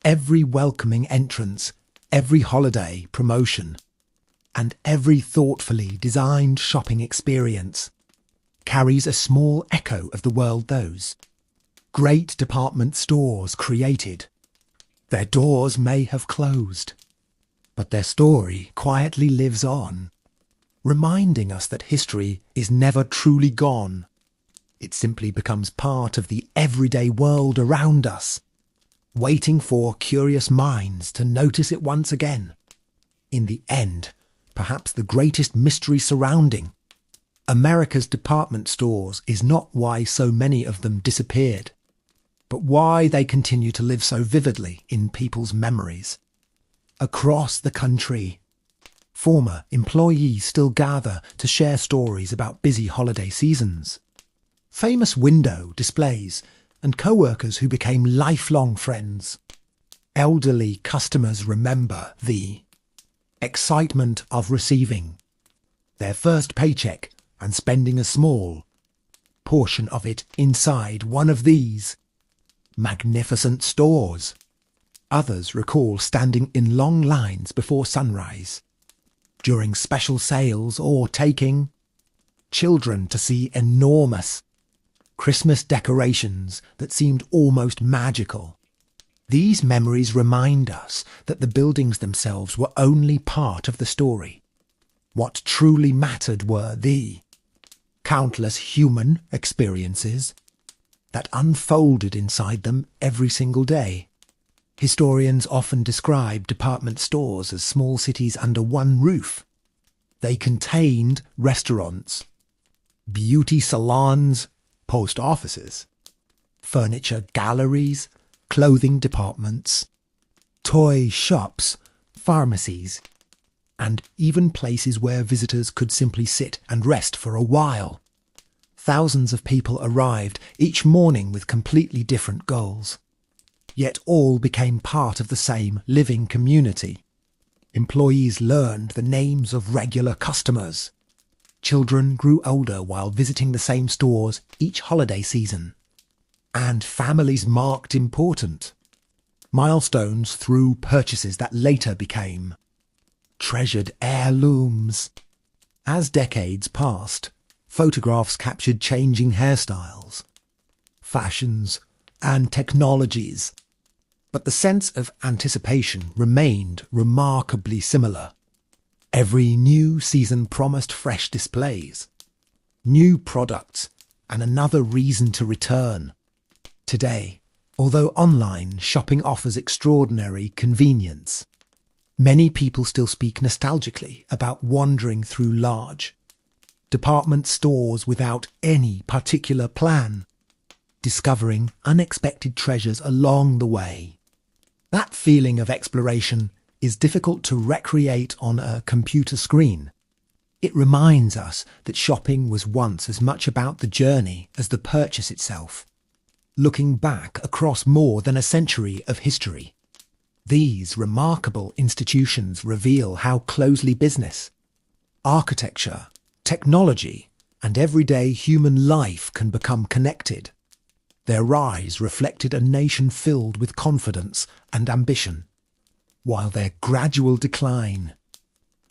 every welcoming entrance, every holiday promotion, and every thoughtfully designed shopping experience carries a small echo of the world those great department stores created. Their doors may have closed, but their story quietly lives on, reminding us that history is never truly gone. It simply becomes part of the everyday world around us, waiting for curious minds to notice it once again. In the end, perhaps the greatest mystery surrounding America's department stores is not why so many of them disappeared, but why they continue to live so vividly in people's memories. Across the country, former employees still gather to share stories about busy holiday seasons, famous window displays, and co-workers who became lifelong friends. Elderly customers remember the excitement of receiving their first paycheck and spending a small portion of it inside one of these magnificent stores. Others recall standing in long lines before sunrise, during special sales, or taking children to see enormous Christmas decorations that seemed almost magical. These memories remind us that the buildings themselves were only part of the story. What truly mattered were the countless human experiences that unfolded inside them every single day. Historians often describe department stores as small cities under one roof. They contained restaurants, beauty salons, post offices, furniture galleries, clothing departments, toy shops, pharmacies, and even places where visitors could simply sit and rest for a while. Thousands of people arrived each morning with completely different goals, yet all became part of the same living community. Employees learned the names of regular customers, Children grew older while visiting the same stores each holiday season. And families marked important milestones through purchases that later became treasured heirlooms. As decades passed, photographs captured changing hairstyles, fashions, and technologies. But the sense of anticipation remained remarkably similar. Every new season promised fresh displays, new products, and another reason to return. Today, although online shopping offers extraordinary convenience, many people still speak nostalgically about wandering through large department stores without any particular plan, discovering unexpected treasures along the way. That feeling of exploration is difficult to recreate on a computer screen. It reminds us that shopping was once as much about the journey as the purchase itself, looking back across more than a century of history. These remarkable institutions reveal how closely business, architecture, technology, and everyday human life can become connected. Their rise reflected a nation filled with confidence and ambition, while their gradual decline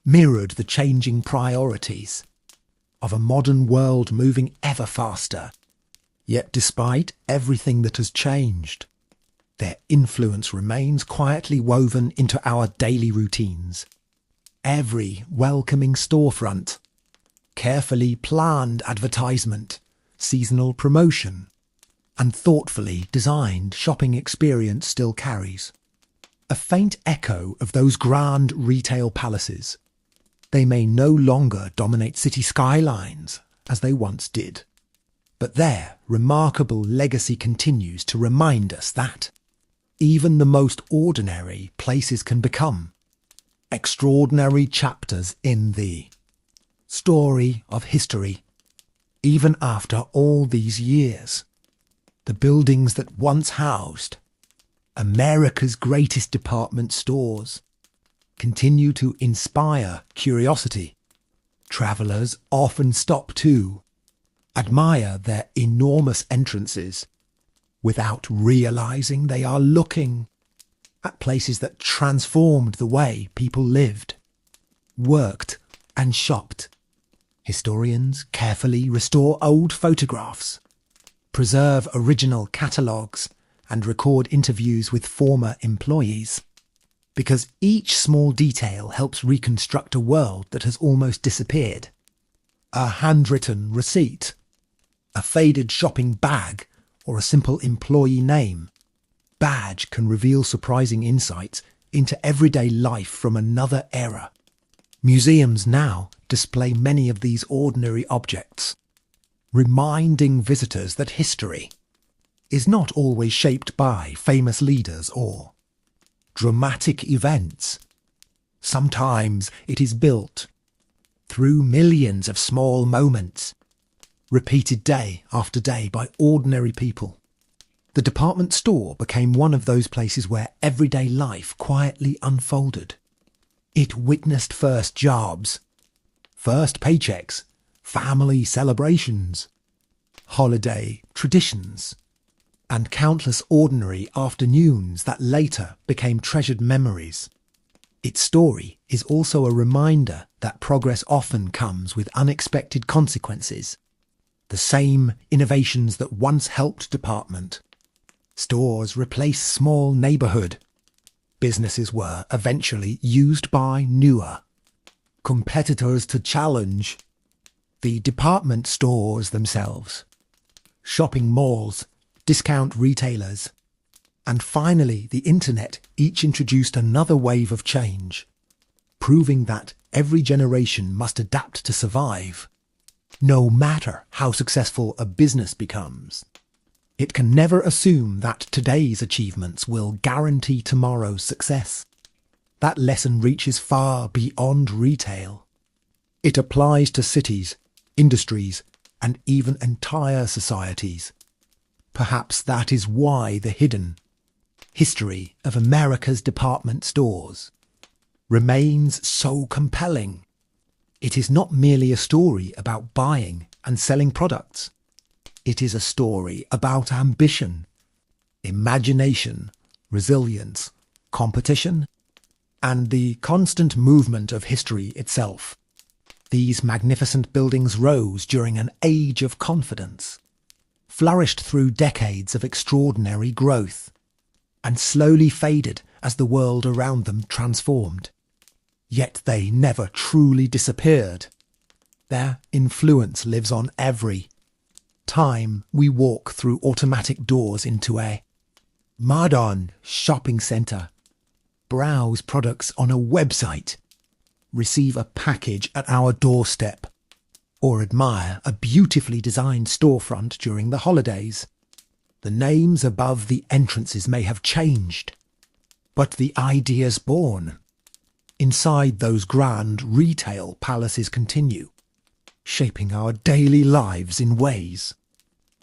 mirrored the changing priorities of a modern world moving ever faster. Yet despite everything that has changed, their influence remains quietly woven into our daily routines. Every welcoming storefront, carefully planned advertisement, seasonal promotion, and thoughtfully designed shopping experience still carries a faint echo of those grand retail palaces. They may no longer dominate city skylines as they once did, but their remarkable legacy continues to remind us that even the most ordinary places can become extraordinary chapters in the story of history. Even after all these years, the buildings that once housed America's greatest department stores continue to inspire curiosity. Travelers often stop to admire their enormous entrances without realizing they are looking at places that transformed the way people lived, worked, and shopped. Historians carefully restore old photographs, preserve original catalogues, and record interviews with former employees, because each small detail helps reconstruct a world that has almost disappeared. A handwritten receipt, a faded shopping bag, or a simple employee name, badge can reveal surprising insights into everyday life from another era. Museums now display many of these ordinary objects, reminding visitors that history is not always shaped by famous leaders or dramatic events. Sometimes it is built through millions of small moments, repeated day after day by ordinary people. The department store became one of those places where everyday life quietly unfolded. It witnessed first jobs, first paychecks, family celebrations, holiday traditions, and countless ordinary afternoons that later became treasured memories. Its story is also a reminder that progress often comes with unexpected consequences. The same innovations that once helped department stores replace small neighbourhood businesses were eventually used by newer competitors to challenge the department stores themselves. Shopping malls, discount retailers, and finally the internet each introduced another wave of change, proving that every generation must adapt to survive. No matter how successful a business becomes, it can never assume that today's achievements will guarantee tomorrow's success. That lesson reaches far beyond retail. It applies to cities, industries, and even entire societies. Perhaps that is why the hidden history of America's department stores remains so compelling. It is not merely a story about buying and selling products. It is a story about ambition, imagination, resilience, competition, and the constant movement of history itself. These magnificent buildings rose during an age of confidence, flourished through decades of extraordinary growth, and slowly faded as the world around them transformed. Yet they never truly disappeared. Their influence lives on every time we walk through automatic doors into a modern shopping centre, browse products on a website, receive a package at our doorstep, or admire a beautifully designed storefront during the holidays. The names above the entrances may have changed, but the ideas born inside those grand retail palaces continue, shaping our daily lives in ways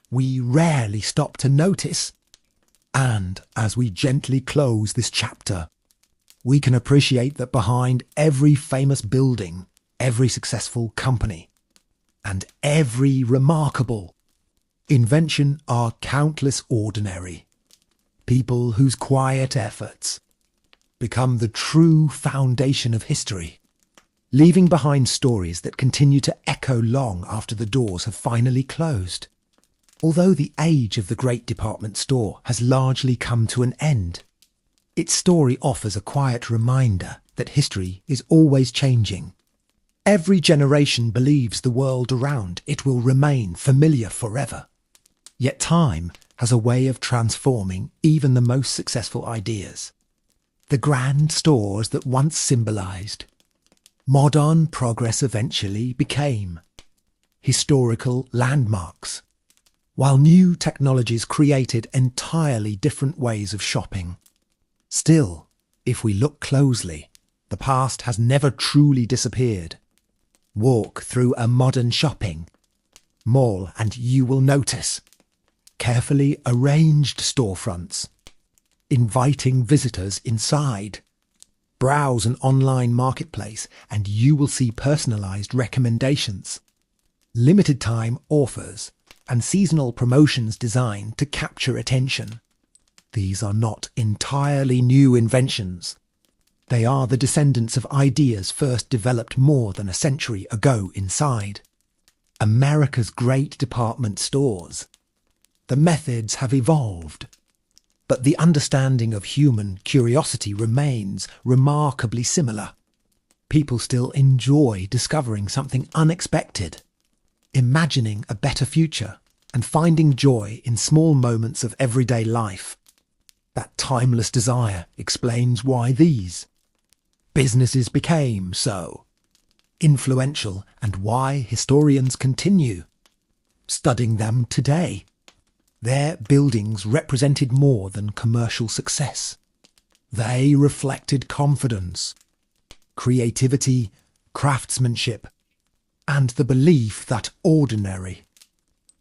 we rarely stop to notice. And as we gently close this chapter, we can appreciate that behind every famous building, every successful company, and every remarkable invention are countless ordinary people whose quiet efforts become the true foundation of history, leaving behind stories that continue to echo long after the doors have finally closed. Although the age of the great department store has largely come to an end, its story offers a quiet reminder that history is always changing. Every generation believes the world around it will remain familiar forever. Yet time has a way of transforming even the most successful ideas. The grand stores that once symbolized modern progress eventually became historical landmarks, while new technologies created entirely different ways of shopping. Still, if we look closely, the past has never truly disappeared. Walk through a modern shopping mall and you will notice carefully arranged storefronts, inviting visitors inside. Browse an online marketplace and you will see personalized recommendations, limited time offers, and seasonal promotions designed to capture attention. These are not entirely new inventions. They are the descendants of ideas first developed more than a century ago inside America's great department stores. The methods have evolved, but the understanding of human curiosity remains remarkably similar. People still enjoy discovering something unexpected, imagining a better future, and finding joy in small moments of everyday life. That timeless desire explains why these businesses became so influential and why historians continue studying them today. Their buildings represented more than commercial success. They reflected confidence, creativity, craftsmanship, and the belief that ordinary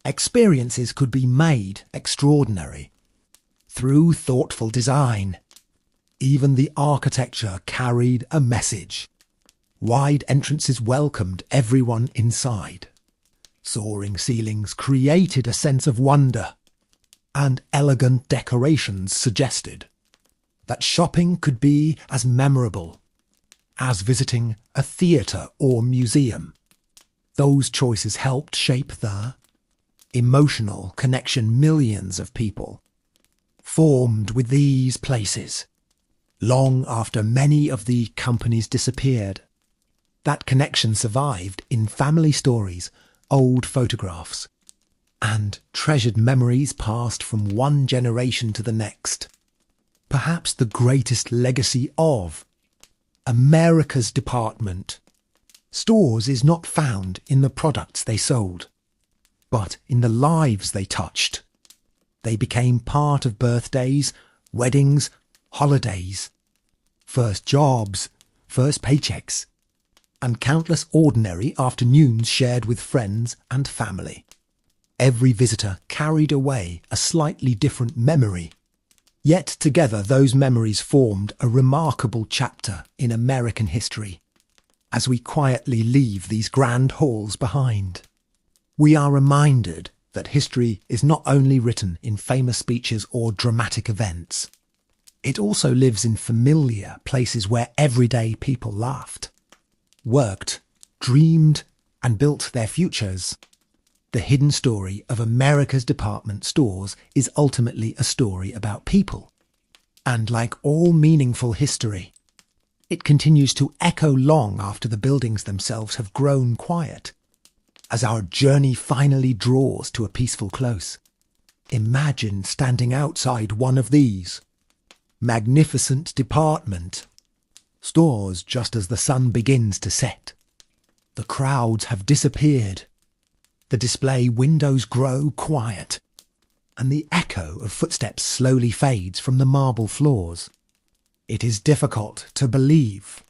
experiences could be made extraordinary through thoughtful design. Even the architecture carried a message. Wide entrances welcomed everyone inside. Soaring ceilings created a sense of wonder, and elegant decorations suggested that shopping could be as memorable as visiting a theatre or museum. Those choices helped shape the emotional connection millions of people formed with these places. Long after many of the companies disappeared, that connection survived in family stories, old photographs, and treasured memories passed from one generation to the next. Perhaps the greatest legacy of America's department stores is not found in the products they sold, but in the lives they touched. They became part of birthdays, weddings, holidays, first jobs, first paychecks, and countless ordinary afternoons shared with friends and family. Every visitor carried away a slightly different memory. Yet together those memories formed a remarkable chapter in American history. as we quietly leave these grand halls behind. We are reminded that history is not only written in famous speeches or dramatic events. It also lives in familiar places where everyday people laughed, worked, dreamed, and built their futures. The hidden story of America's department stores is ultimately a story about people. And like all meaningful history, it continues to echo long after the buildings themselves have grown quiet. As our journey finally draws to a peaceful close, imagine standing outside one of these magnificent department stores just as the sun begins to set. The crowds have disappeared. The display windows grow quiet, and the echo of footsteps slowly fades from the marble floors. It is difficult to believe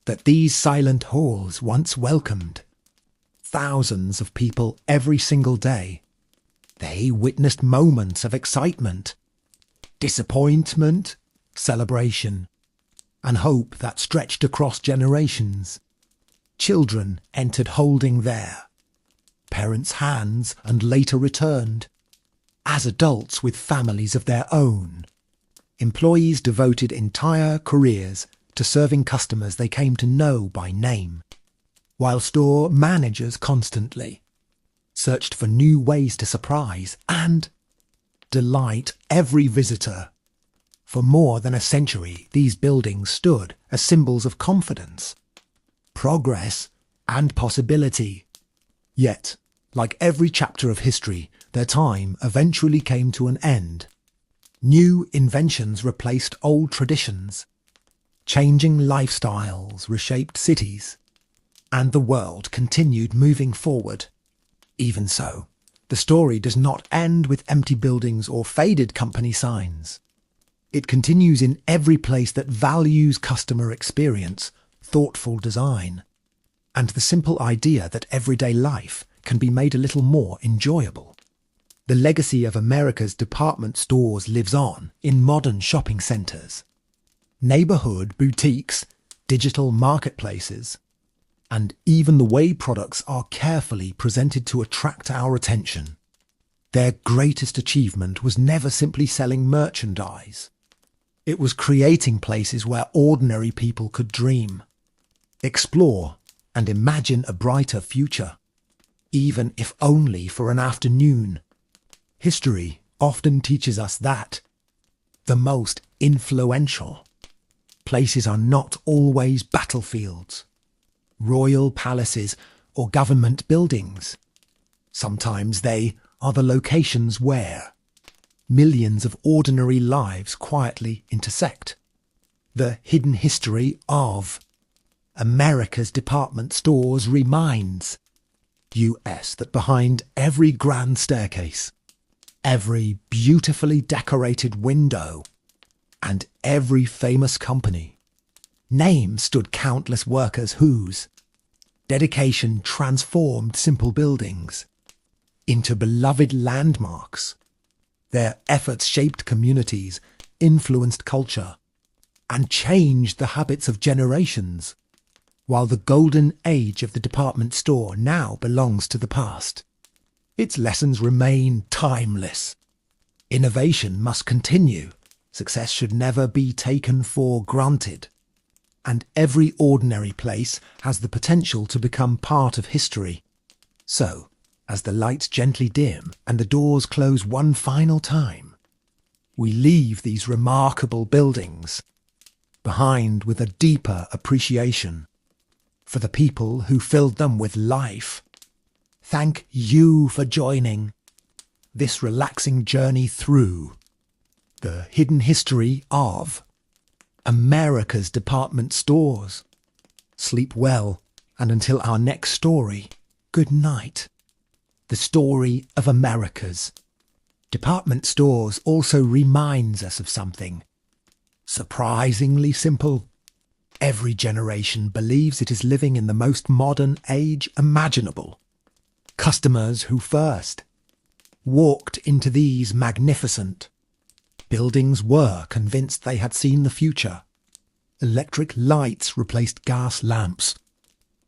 that these silent halls once welcomed thousands of people every single day. They witnessed moments of excitement, disappointment, celebration, and hope that stretched across generations. Children entered holding their parents' hands and later returned as adults with families of their own. Employees devoted entire careers to serving customers they came to know by name, while store managers constantly searched for new ways to surprise and delight every visitor. For more than a century, these buildings stood as symbols of confidence, progress, and possibility. Yet, like every chapter of history, their time eventually came to an end. New inventions replaced old traditions. Changing lifestyles reshaped cities, and the world continued moving forward. Even so, the story does not end with empty buildings or faded company signs. It continues in every place that values customer experience, thoughtful design, and the simple idea that everyday life can be made a little more enjoyable. The legacy of America's department stores lives on in modern shopping centres, neighbourhood boutiques, digital marketplaces, and even the way products are carefully presented to attract our attention. Their greatest achievement was never simply selling merchandise. It was creating places where ordinary people could dream, explore, and imagine a brighter future, even if only for an afternoon. History often teaches us that the most influential places are not always battlefields, royal palaces, or government buildings. Sometimes they are the locations where millions of ordinary lives quietly intersect. The hidden history of America's department stores reminds US that behind every grand staircase, every beautifully decorated window, and every famous company name stood countless workers whose dedication transformed simple buildings into beloved landmarks. Their efforts shaped communities, influenced culture, and changed the habits of generations. While the golden age of the department store now belongs to the past, its lessons remain timeless. Innovation must continue. Success should never be taken for granted. And every ordinary place has the potential to become part of history. So, as the lights gently dim and the doors close one final time, we leave these remarkable buildings behind with a deeper appreciation for the people who filled them with life. Thank you for joining this relaxing journey through the hidden history of America's department stores. Sleep well, and until our next story, good night. The story of America's department stores also reminds us of something surprisingly simple. Every generation believes it is living in the most modern age imaginable. Customers who first walked into these magnificent buildings were convinced they had seen the future. Electric lights replaced gas lamps.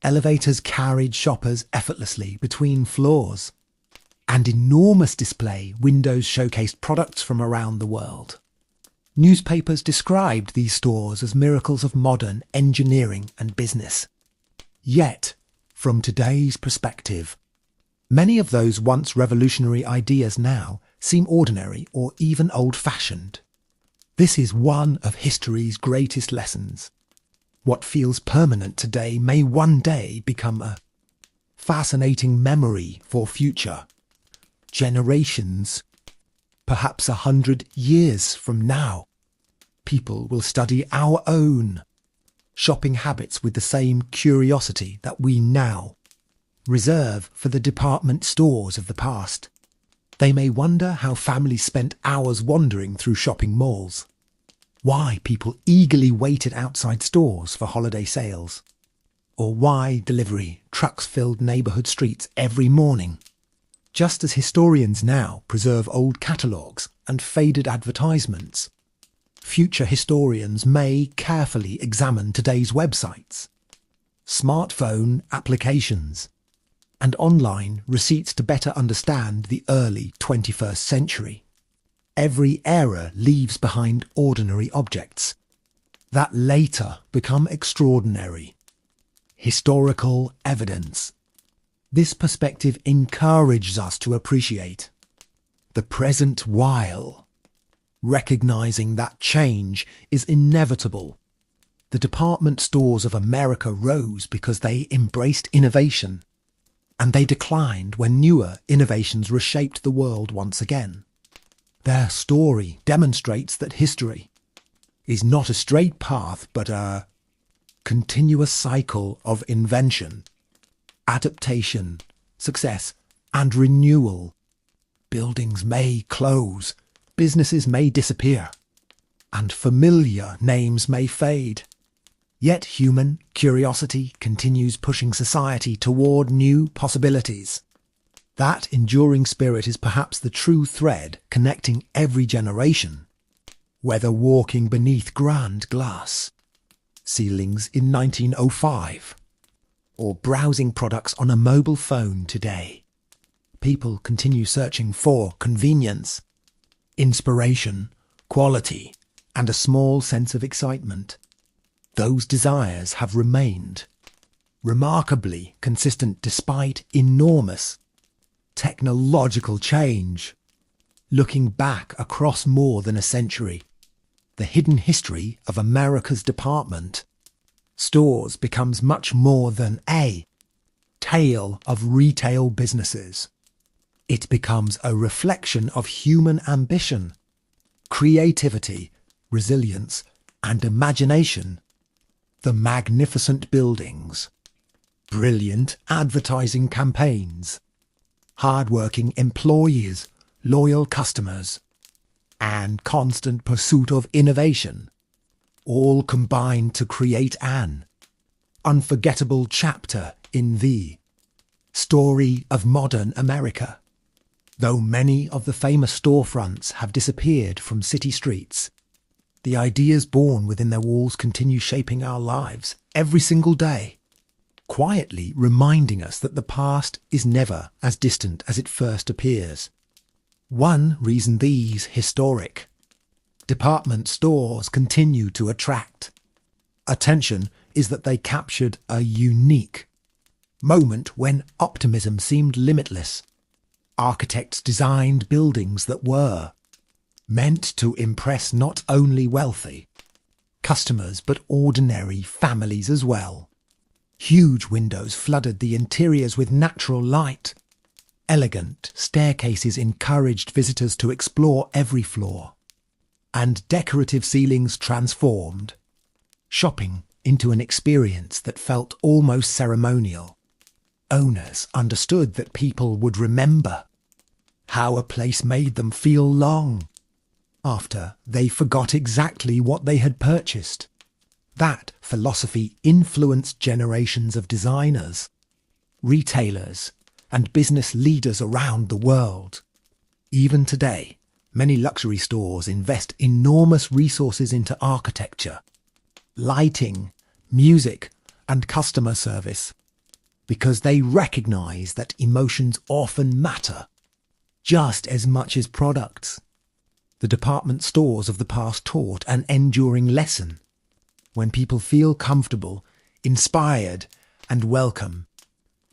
Elevators carried shoppers effortlessly between floors, and enormous display windows showcased products from around the world. Newspapers described these stores as miracles of modern engineering and business. Yet, from today's perspective, many of those once revolutionary ideas now seem ordinary or even old-fashioned. This is one of history's greatest lessons. What feels permanent today may one day become a fascinating memory for future generations. Perhaps 100 years from now, people will study our own shopping habits with the same curiosity that we now reserve for the department stores of the past. They may wonder how families spent hours wandering through shopping malls, why people eagerly waited outside stores for holiday sales, or why delivery trucks filled neighbourhood streets every morning. Just as historians now preserve old catalogues and faded advertisements, future historians may carefully examine today's websites, smartphone applications, and online receipts to better understand the early 21st century. Every era leaves behind ordinary objects that later become extraordinary. Historical evidence. This perspective encourages us to appreciate the present while recognizing that change is inevitable. The department stores of America rose because they embraced innovation, and they declined when newer innovations reshaped the world once again. Their story demonstrates that history is not a straight path but a continuous cycle of invention, adaptation, success, and renewal. Buildings may close, businesses may disappear, and familiar names may fade. Yet human curiosity continues pushing society toward new possibilities. That enduring spirit is perhaps the true thread connecting every generation, whether walking beneath grand glass ceilings in 1905 or browsing products on a mobile phone today. People continue searching for convenience, inspiration, quality, and a small sense of excitement. Those desires have remained remarkably consistent despite enormous technological change. Looking back across more than a century, the hidden history of America's department stores becomes much more than a tale of retail businesses. It becomes a reflection of human ambition, creativity, resilience, and imagination. The magnificent buildings, brilliant advertising campaigns, hard-working employees, loyal customers, and constant pursuit of innovation all combine to create an unforgettable chapter in the story of modern America. Though many of the famous storefronts have disappeared from city streets, the ideas born within their walls continue shaping our lives every single day, quietly reminding us that the past is never as distant as it first appears. One reason these historic department stores continue to attract attention is that they captured a unique moment when optimism seemed limitless. Architects designed buildings that were meant to impress not only wealthy customers but ordinary families as well. Huge windows flooded the interiors with natural light. Elegant staircases encouraged visitors to explore every floor, and decorative ceilings transformed shopping into an experience that felt almost ceremonial. Owners understood that people would remember how a place made them feel long after they forgot exactly what they had purchased. That philosophy influenced generations of designers, retailers, and business leaders around the world. Even today, many luxury stores invest enormous resources into architecture, lighting, music, and customer service. because they recognize that emotions often matter just as much as products. The department stores of the past taught an enduring lesson. When people feel comfortable, inspired, and welcome,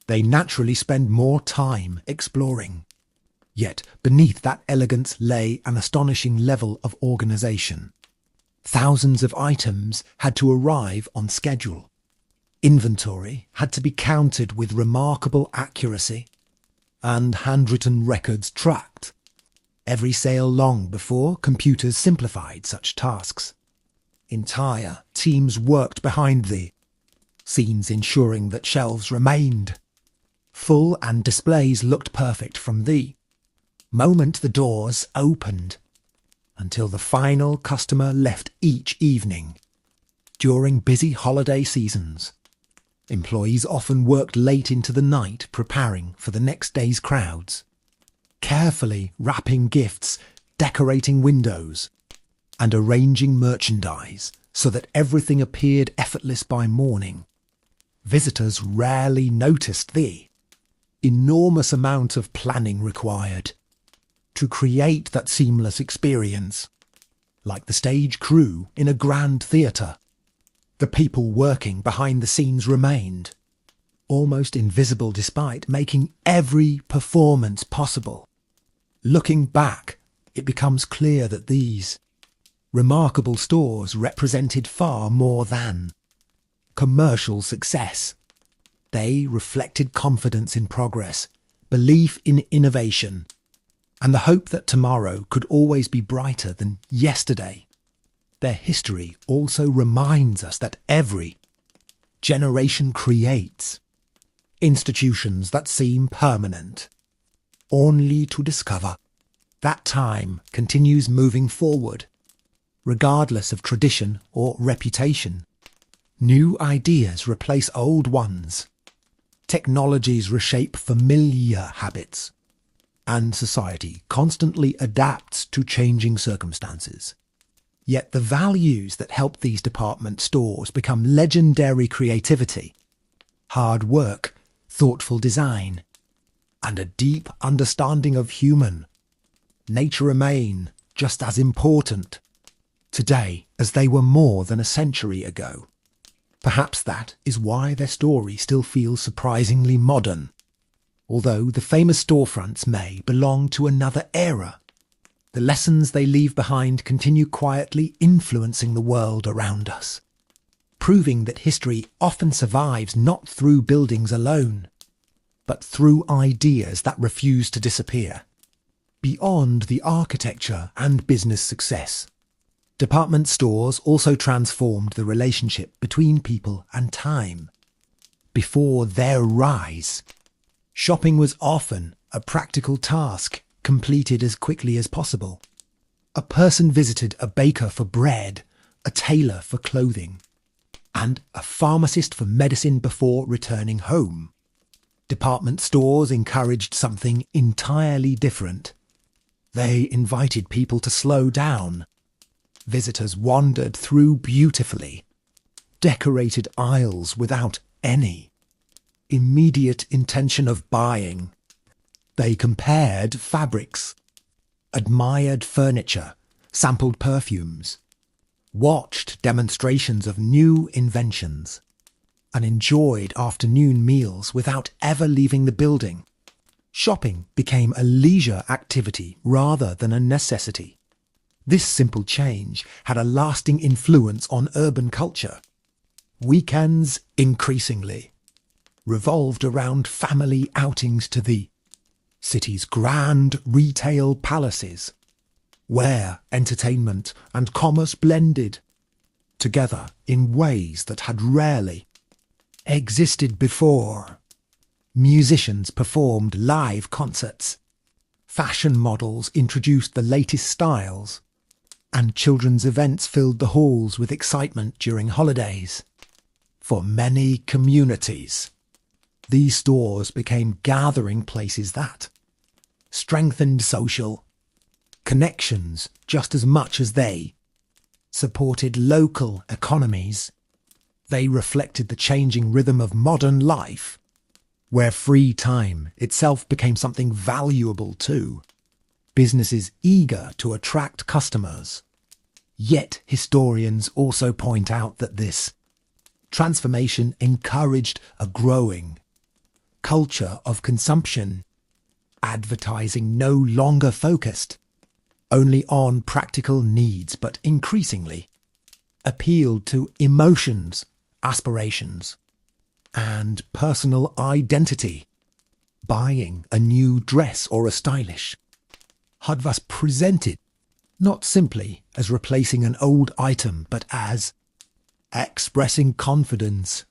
they naturally spend more time exploring. Yet beneath that elegance lay an astonishing level of organization. Thousands of items had to arrive on schedule. Inventory had to be counted with remarkable accuracy, and handwritten records tracked every sale long before computers simplified such tasks. Entire teams worked behind the scenes, ensuring that shelves remained full and displays looked perfect from the moment the doors opened until the final customer left each evening. During busy holiday seasons, employees often worked late into the night preparing for the next day's crowds, carefully wrapping gifts, decorating windows, and arranging merchandise so that everything appeared effortless by morning. Visitors rarely noticed the enormous amount of planning required to create that seamless experience. Like the stage crew in a grand theatre, the people working behind the scenes remained almost invisible despite making every performance possible. Looking back, it becomes clear that these remarkable stores represented far more than commercial success. They reflected confidence in progress, belief in innovation, and the hope that tomorrow could always be brighter than yesterday. Their history also reminds us that every generation creates institutions that seem permanent, only to discover that time continues moving forward, regardless of tradition or reputation. New ideas replace old ones. Technologies reshape familiar habits, and society constantly adapts to changing circumstances. Yet the values that help these department stores become legendary: creativity, hard work, thoughtful design, and a deep understanding of human nature remain just as important today as they were more than a century ago. Perhaps that is why their story still feels surprisingly modern. Although the famous storefronts may belong to another era, the lessons they leave behind continue quietly influencing the world around us, proving that history often survives not through buildings alone, but through ideas that refuse to disappear. Beyond the architecture and business success, department stores also transformed the relationship between people and time. Before their rise, shopping was often a practical task completed as quickly as possible. A person visited a baker for bread, a tailor for clothing, and a pharmacist for medicine before returning home. Department stores encouraged something entirely different. They invited people to slow down. Visitors wandered through beautifully decorated aisles without any immediate intention of buying. They compared fabrics, admired furniture, sampled perfumes, watched demonstrations of new inventions, and enjoyed afternoon meals without ever leaving the building. Shopping became a leisure activity rather than a necessity. This simple change had a lasting influence on urban culture. Weekends, increasingly, revolved around family outings to the city's grand retail palaces, where entertainment and commerce blended together in ways that had rarely existed before. Musicians performed live concerts, fashion models introduced the latest styles, and children's events filled the halls with excitement during holidays. For many communities, these stores became gathering places that strengthened social connections just as much as they supported local economies. They reflected the changing rhythm of modern life, where free time itself became something valuable too. Businesses eager to attract customers. Yet historians also point out that this transformation encouraged a growing culture of consumption. Advertising no longer focused only on practical needs, but increasingly appealed to emotions, aspirations, and personal identity. Buying a new dress or a stylish hood was presented not simply as replacing an old item, but as expressing confidence,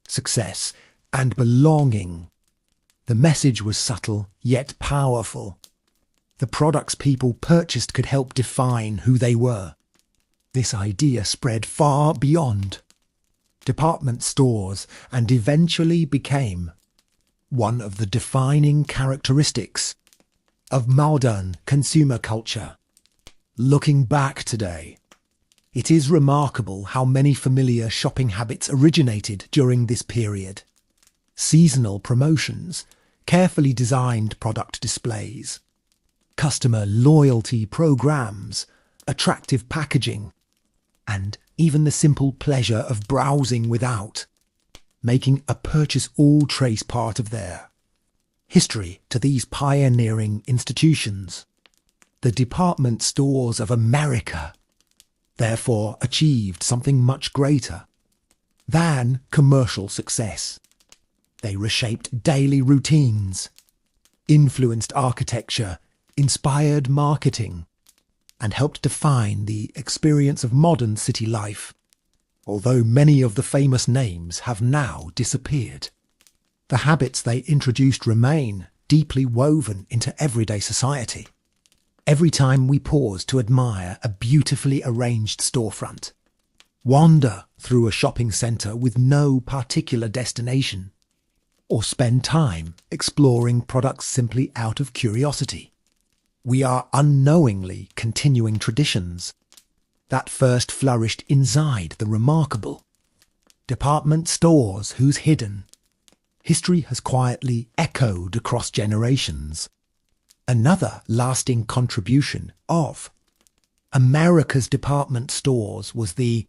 success, and belonging. The message was subtle yet powerful. The products people purchased could help define who they were. This idea spread far beyond department stores and eventually became one of the defining characteristics of modern consumer culture. Looking back today, it is remarkable how many familiar shopping habits originated during this period. Seasonal promotions, carefully designed product displays, customer loyalty programs, attractive packaging, and even the simple pleasure of browsing without making a purchase all trace part of their history to these pioneering institutions. The department stores of America therefore achieved something much greater than commercial success. They reshaped daily routines, influenced architecture, inspired marketing, and helped define the experience of modern city life. Although many of the famous names have now disappeared, the habits they introduced remain deeply woven into everyday society. Every time we pause to admire a beautifully arranged storefront, wander through a shopping centre with no particular destination, or spend time exploring products simply out of curiosity, we are unknowingly continuing traditions that first flourished inside the remarkable department stores whose hidden history has quietly echoed across generations. Another lasting contribution of America's department stores was the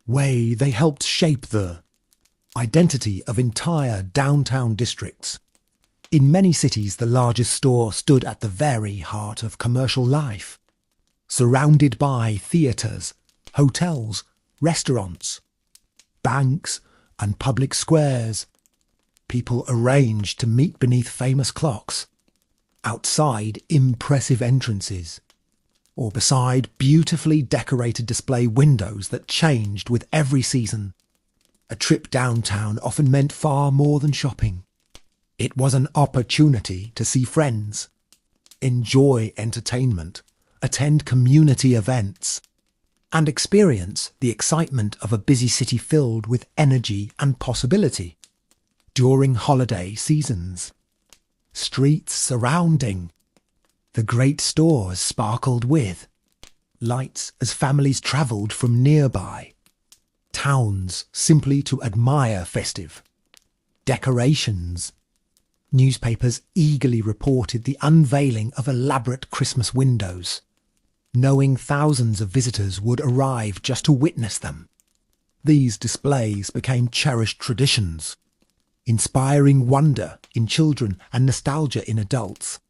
way they helped shape the identity of entire downtown districts. In many cities, the largest store stood at the very heart of commercial life, surrounded by theatres, hotels, restaurants, banks, and public squares. People arranged to meet beneath famous clocks, outside impressive entrances, or beside beautifully decorated display windows that changed with every season. A trip downtown often meant far more than shopping. It was an opportunity to see friends, enjoy entertainment, attend community events, and experience the excitement of a busy city filled with energy and possibility. During holiday seasons, streets surrounding the great stores sparkled with lights as families travelled from nearby towns simply to admire festive decorations. Newspapers eagerly reported the unveiling of elaborate Christmas windows, knowing thousands of visitors would arrive just to witness them. These displays became cherished traditions, inspiring wonder in children and nostalgia in adults.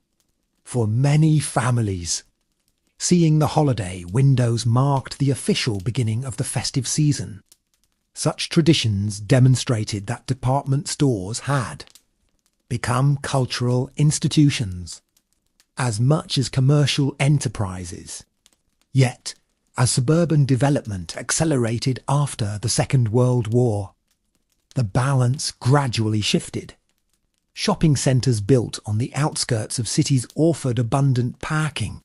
For many families, seeing the holiday windows marked the official beginning of the festive season. Such traditions demonstrated that department stores had become cultural institutions as much as commercial enterprises. Yet, as suburban development accelerated after the Second World War, the balance gradually shifted. Shopping centres built on the outskirts of cities offered abundant parking,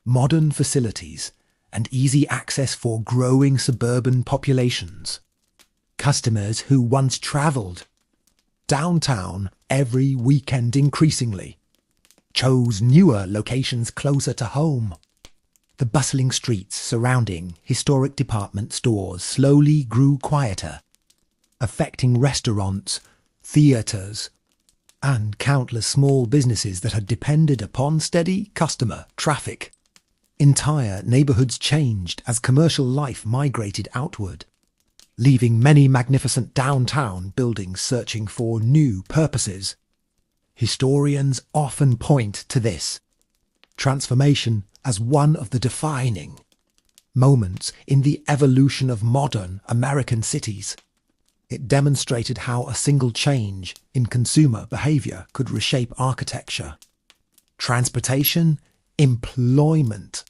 modern facilities, and easy access for growing suburban populations. Customers who once travelled downtown every weekend increasingly chose newer locations closer to home. The bustling streets surrounding historic department stores slowly grew quieter, affecting restaurants, theatres, and countless small businesses that had depended upon steady customer traffic. Entire neighbourhoods changed as commercial life migrated outward, leaving many magnificent downtown buildings searching for new purposes. Historians often point to this transformation as one of the defining moments in the evolution of modern American cities. It demonstrated how a single change in consumer behaviour could reshape architecture, transportation, employment,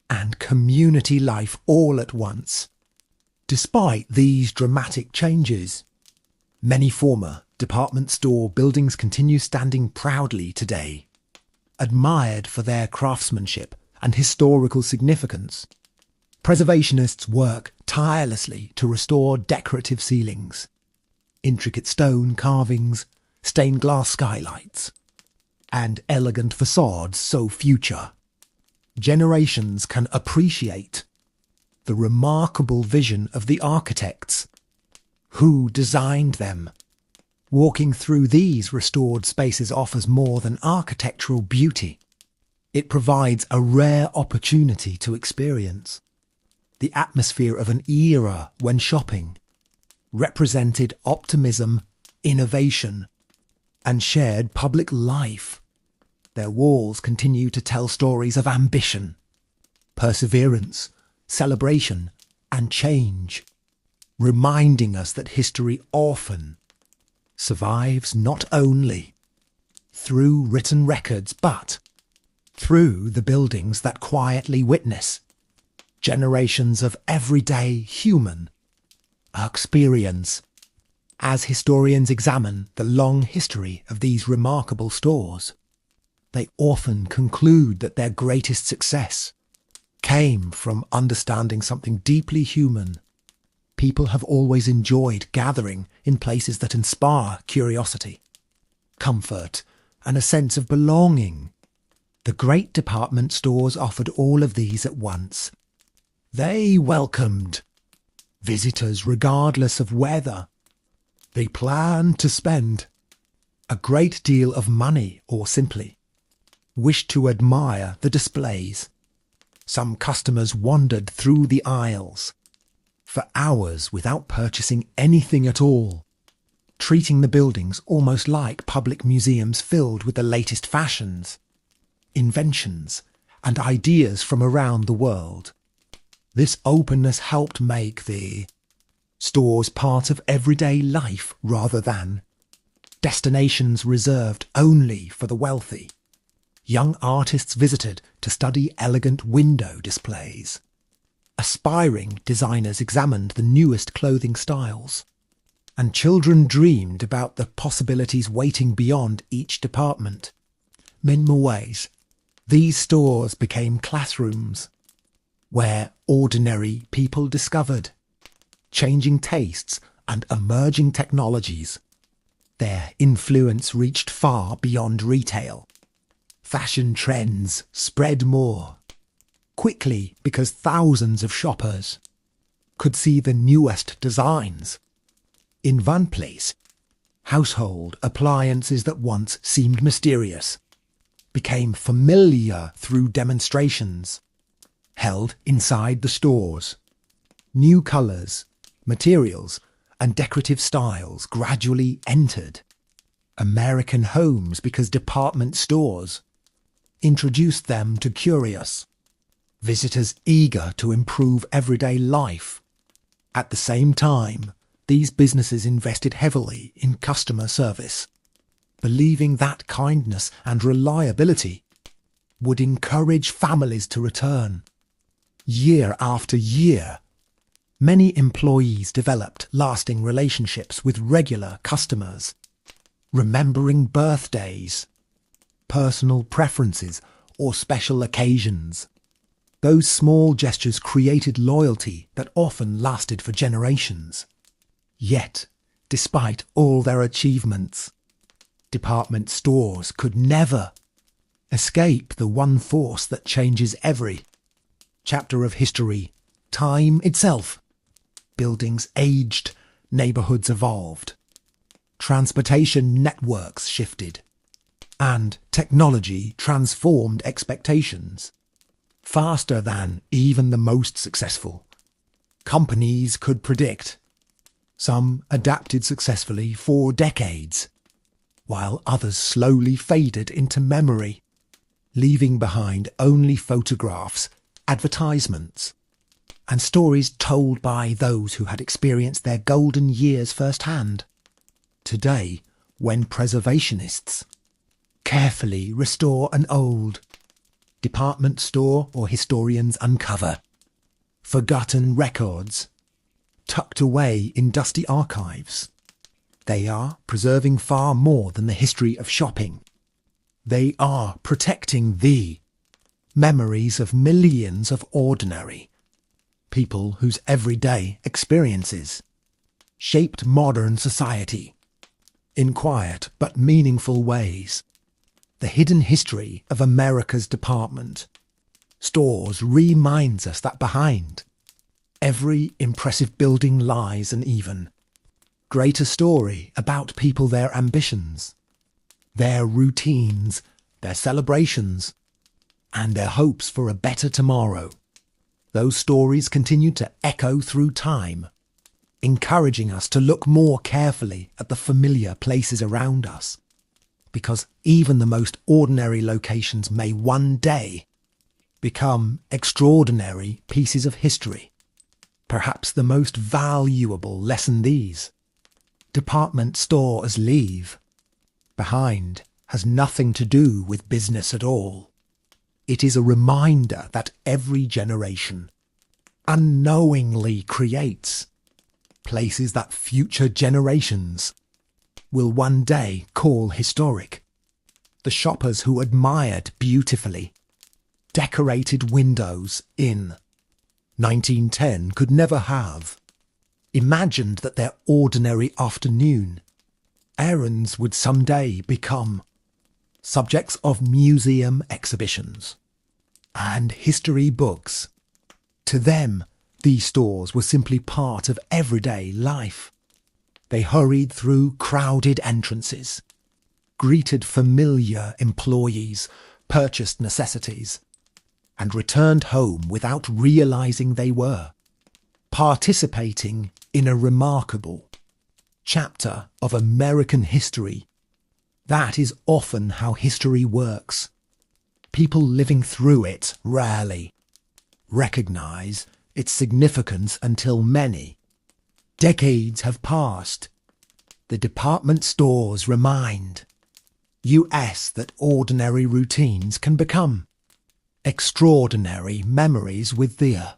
and community life all at once. Despite these dramatic changes, many former department store buildings continue standing proudly today, admired for their craftsmanship and historical significance. Preservationists work tirelessly to restore decorative ceilings, intricate stone carvings, stained glass skylights, and elegant facades so future generations can appreciate the remarkable vision of the architects who designed them. Walking through these restored spaces offers more than architectural beauty. It provides a rare opportunity to experience the atmosphere of an era when shopping represented optimism, innovation, and shared public life. Their walls continue to tell stories of ambition, perseverance, celebration, and change, reminding us that history often survives not only through written records, but through the buildings that quietly witness generations of everyday human experience. As historians examine the long history of these remarkable stores, they often conclude that their greatest success came from understanding something deeply human. People have always enjoyed gathering in places that inspire curiosity, comfort, and a sense of belonging. The great department stores offered all of these at once. They welcomed visitors regardless of whether they planned to spend a great deal of money or simply wished to admire the displays. Some customers wandered through the aisles for hours without purchasing anything at all, treating the buildings almost like public museums filled with the latest fashions, inventions, and ideas from around the world. This openness helped make the stores part of everyday life rather than destinations reserved only for the wealthy. Young artists visited to study elegant window displays. Aspiring designers examined the newest clothing styles, and children dreamed about the possibilities waiting beyond each department. In more ways, these stores became classrooms where ordinary people discovered changing tastes and emerging technologies. Their influence reached far beyond retail. Fashion trends spread more quickly because thousands of shoppers could see the newest designs. In one place, household appliances that once seemed mysterious became familiar through demonstrations held inside the stores. New colours, materials, and decorative styles gradually entered American homes because department stores introduced them to curious visitors eager to improve everyday life. At the same time, these businesses invested heavily in customer service, believing that kindness and reliability would encourage families to return. Year after year, many employees developed lasting relationships with regular customers, remembering birthdays, personal preferences, or special occasions. Those small gestures created loyalty that often lasted for generations. Yet, despite all their achievements, department stores could never escape the one force that changes every chapter of history: time itself. Buildings aged, neighbourhoods evolved, Transportation networks shifted, and technology transformed expectations. Faster than even the most successful companies could predict. Some adapted successfully for decades, while others slowly faded into memory, leaving behind only photographs, advertisements, and stories told by those who had experienced their golden years firsthand. Today, when preservationists carefully restore an old department store or historians uncover forgotten records tucked away in dusty archives, they are preserving far more than the history of shopping. They are protecting the memories of millions of ordinary people whose everyday experiences shaped modern society in quiet but meaningful ways. The hidden history of America's department stores reminds us that behind every impressive building lies an even greater story about people, their ambitions, their routines, their celebrations, and their hopes for a better tomorrow. Those stories continue to echo through time, encouraging us to look more carefully at the familiar places around us, because even the most ordinary locations may one day become extraordinary pieces of history. Perhaps the most valuable lesson these department stores leave behind has nothing to do with business at all. It is a reminder that every generation unknowingly creates places that future generations will one day call historic. The shoppers who admired beautifully decorated windows in 1910 could never have imagined that their ordinary afternoon errands would someday become subjects of museum exhibitions and history books. To them, these stores were simply part of everyday life. They hurried through crowded entrances, greeted familiar employees, purchased necessities, and returned home without realizing they were participating in a remarkable chapter of American history. That is often how history works. People living through it rarely recognize its significance until many decades have passed. The department stores remind us that ordinary routines can become extraordinary memories with the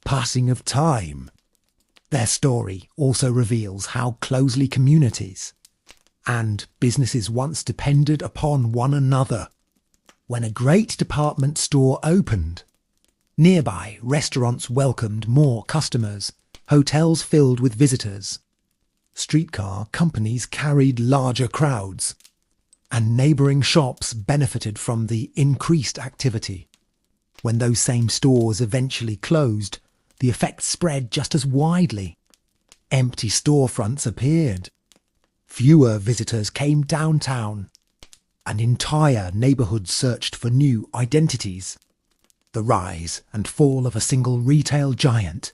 passing of time. Their story also reveals how closely communities and businesses once depended upon one another. When a great department store opened, nearby restaurants welcomed more customers, hotels filled with visitors, streetcar companies carried larger crowds, and neighbouring shops benefited from the increased activity. When those same stores eventually closed, the effect spread just as widely. Empty storefronts appeared. Fewer visitors came downtown, and entire neighbourhoods searched for new identities. The rise and fall of a single retail giant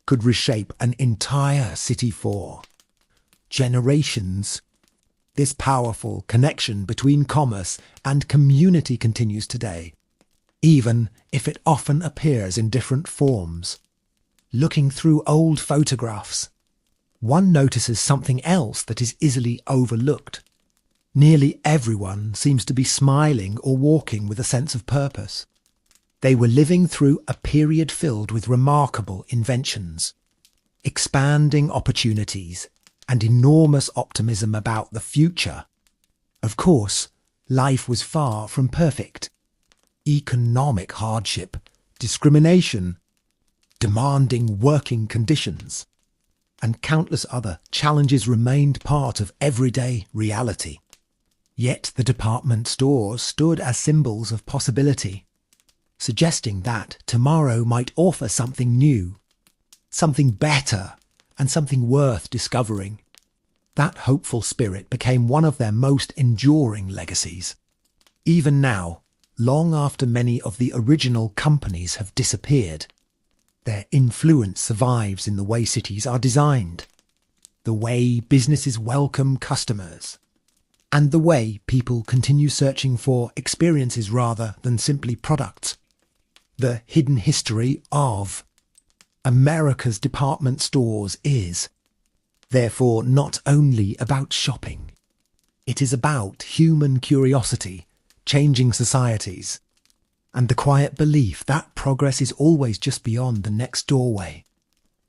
could reshape an entire city for generations. This powerful connection between commerce and community continues today, even if it often appears in different forms. Looking through old photographs, one notices something else that is easily overlooked. Nearly everyone seems to be smiling or walking with a sense of purpose. They were living through a period filled with remarkable inventions, expanding opportunities, and enormous optimism about the future. Of course, life was far from perfect. Economic hardship, discrimination, demanding working conditions, and countless other challenges remained part of everyday reality. Yet the department stores stood as symbols of possibility, suggesting that tomorrow might offer something new, something better, and something worth discovering. That hopeful spirit became one of their most enduring legacies. Even now, long after many of the original companies have disappeared, their influence survives in the way cities are designed, the way businesses welcome customers, and the way people continue searching for experiences rather than simply products. The hidden history of America's department stores is, therefore, not only about shopping. It is about human curiosity, changing societies, and the quiet belief that progress is always just beyond the next doorway,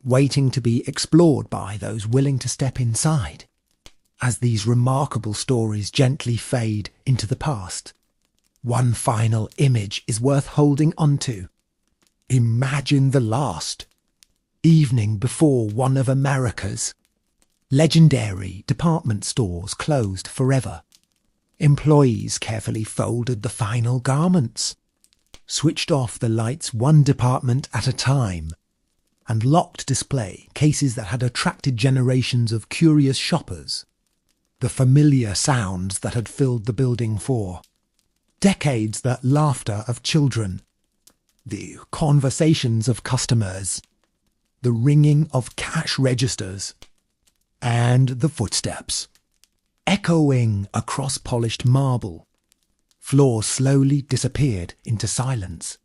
waiting to be explored by those willing to step inside. As these remarkable stories gently fade into the past, one final image is worth holding onto. Imagine the last evening before one of America's legendary department stores closed forever. Employees carefully folded the final garments, switched off the lights one department at a time, and locked display cases that had attracted generations of curious shoppers. The familiar sounds that had filled the building for decades, that laughter of children, the conversations of customers, the ringing of cash registers, and the footsteps echoing across polished marble. Floors slowly disappeared into silence.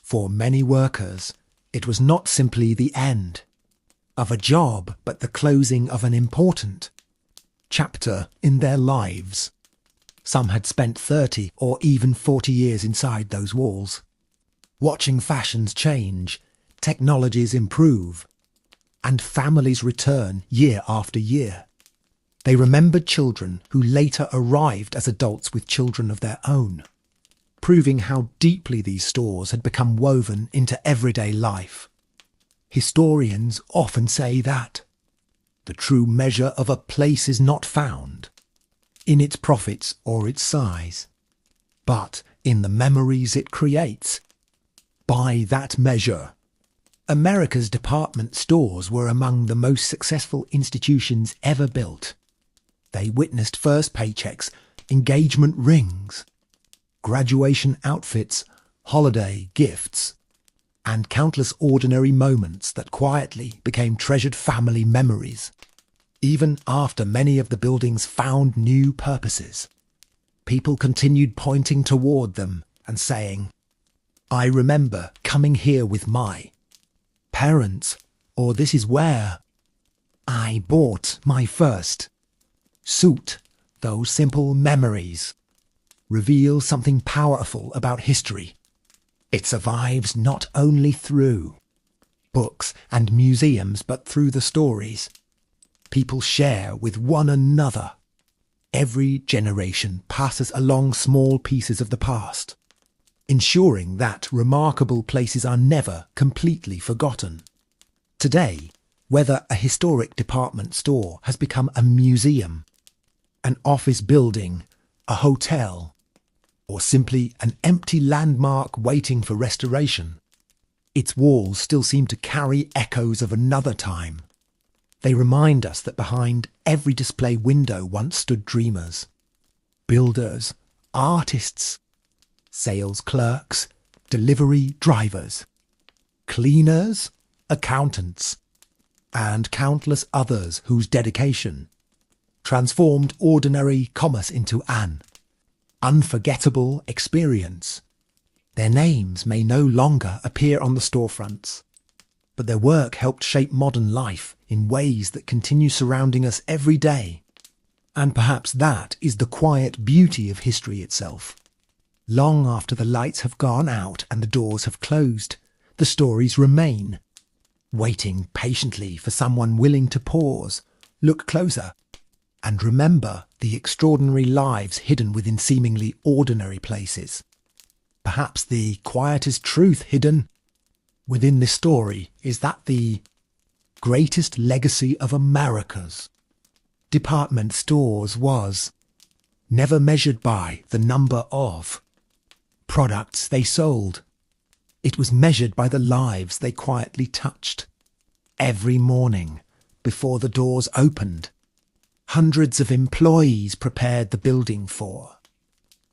For many workers, it was not simply the end of a job, but the closing of an important chapter in their lives. Some had spent 30 or even 40 years inside those walls, watching fashions change, technologies improve, and families return year after year. They remembered children who later arrived as adults with children of their own, proving how deeply these stores had become woven into everyday life. Historians often say that the true measure of a place is not found in its profits or its size, but in the memories it creates. By that measure, America's department stores were among the most successful institutions ever built. They witnessed first paychecks, engagement rings, graduation outfits, holiday gifts, and countless ordinary moments that quietly became treasured family memories. Even after many of the buildings found new purposes, people continued pointing toward them and saying, "I remember coming here with my parents," or "This is where I bought my first suit." Those simple memories reveal something powerful about history. It survives not only through books and museums, but through the stories people share with one another. Every generation passes along small pieces of the past, ensuring that remarkable places are never completely forgotten. Today, whether a historic department store has become a museum, an office building, a hotel, or simply an empty landmark waiting for restoration, its walls still seem to carry echoes of another time. They remind us that behind every display window once stood dreamers, builders, artists, sales clerks, delivery drivers, cleaners, accountants, and countless others whose dedication transformed ordinary commerce into an unforgettable experience. Their names may no longer appear on the storefronts, but their work helped shape modern life in ways that continue surrounding us every day. And perhaps that is the quiet beauty of history itself. Long after the lights have gone out and the doors have closed, the stories remain, waiting patiently for someone willing to pause, look closer, and remember the extraordinary lives hidden within seemingly ordinary places. Perhaps the quietest truth hidden within this story is that the greatest legacy of America's department stores was never measured by the number of products they sold. It was measured by the lives they quietly touched every morning before the doors opened. hundreds of employees prepared the building for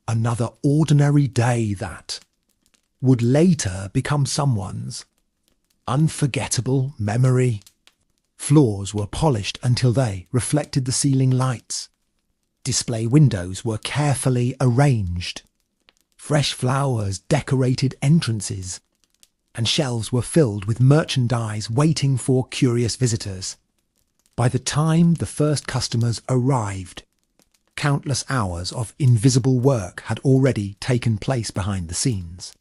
another ordinary day that would later become someone's unforgettable memory. Floors were polished until they reflected the ceiling lights. Display windows were carefully arranged. Fresh flowers decorated entrances, and shelves were filled with merchandise waiting for curious visitors. By the time the first customers arrived, countless hours of invisible work had already taken place behind the scenes.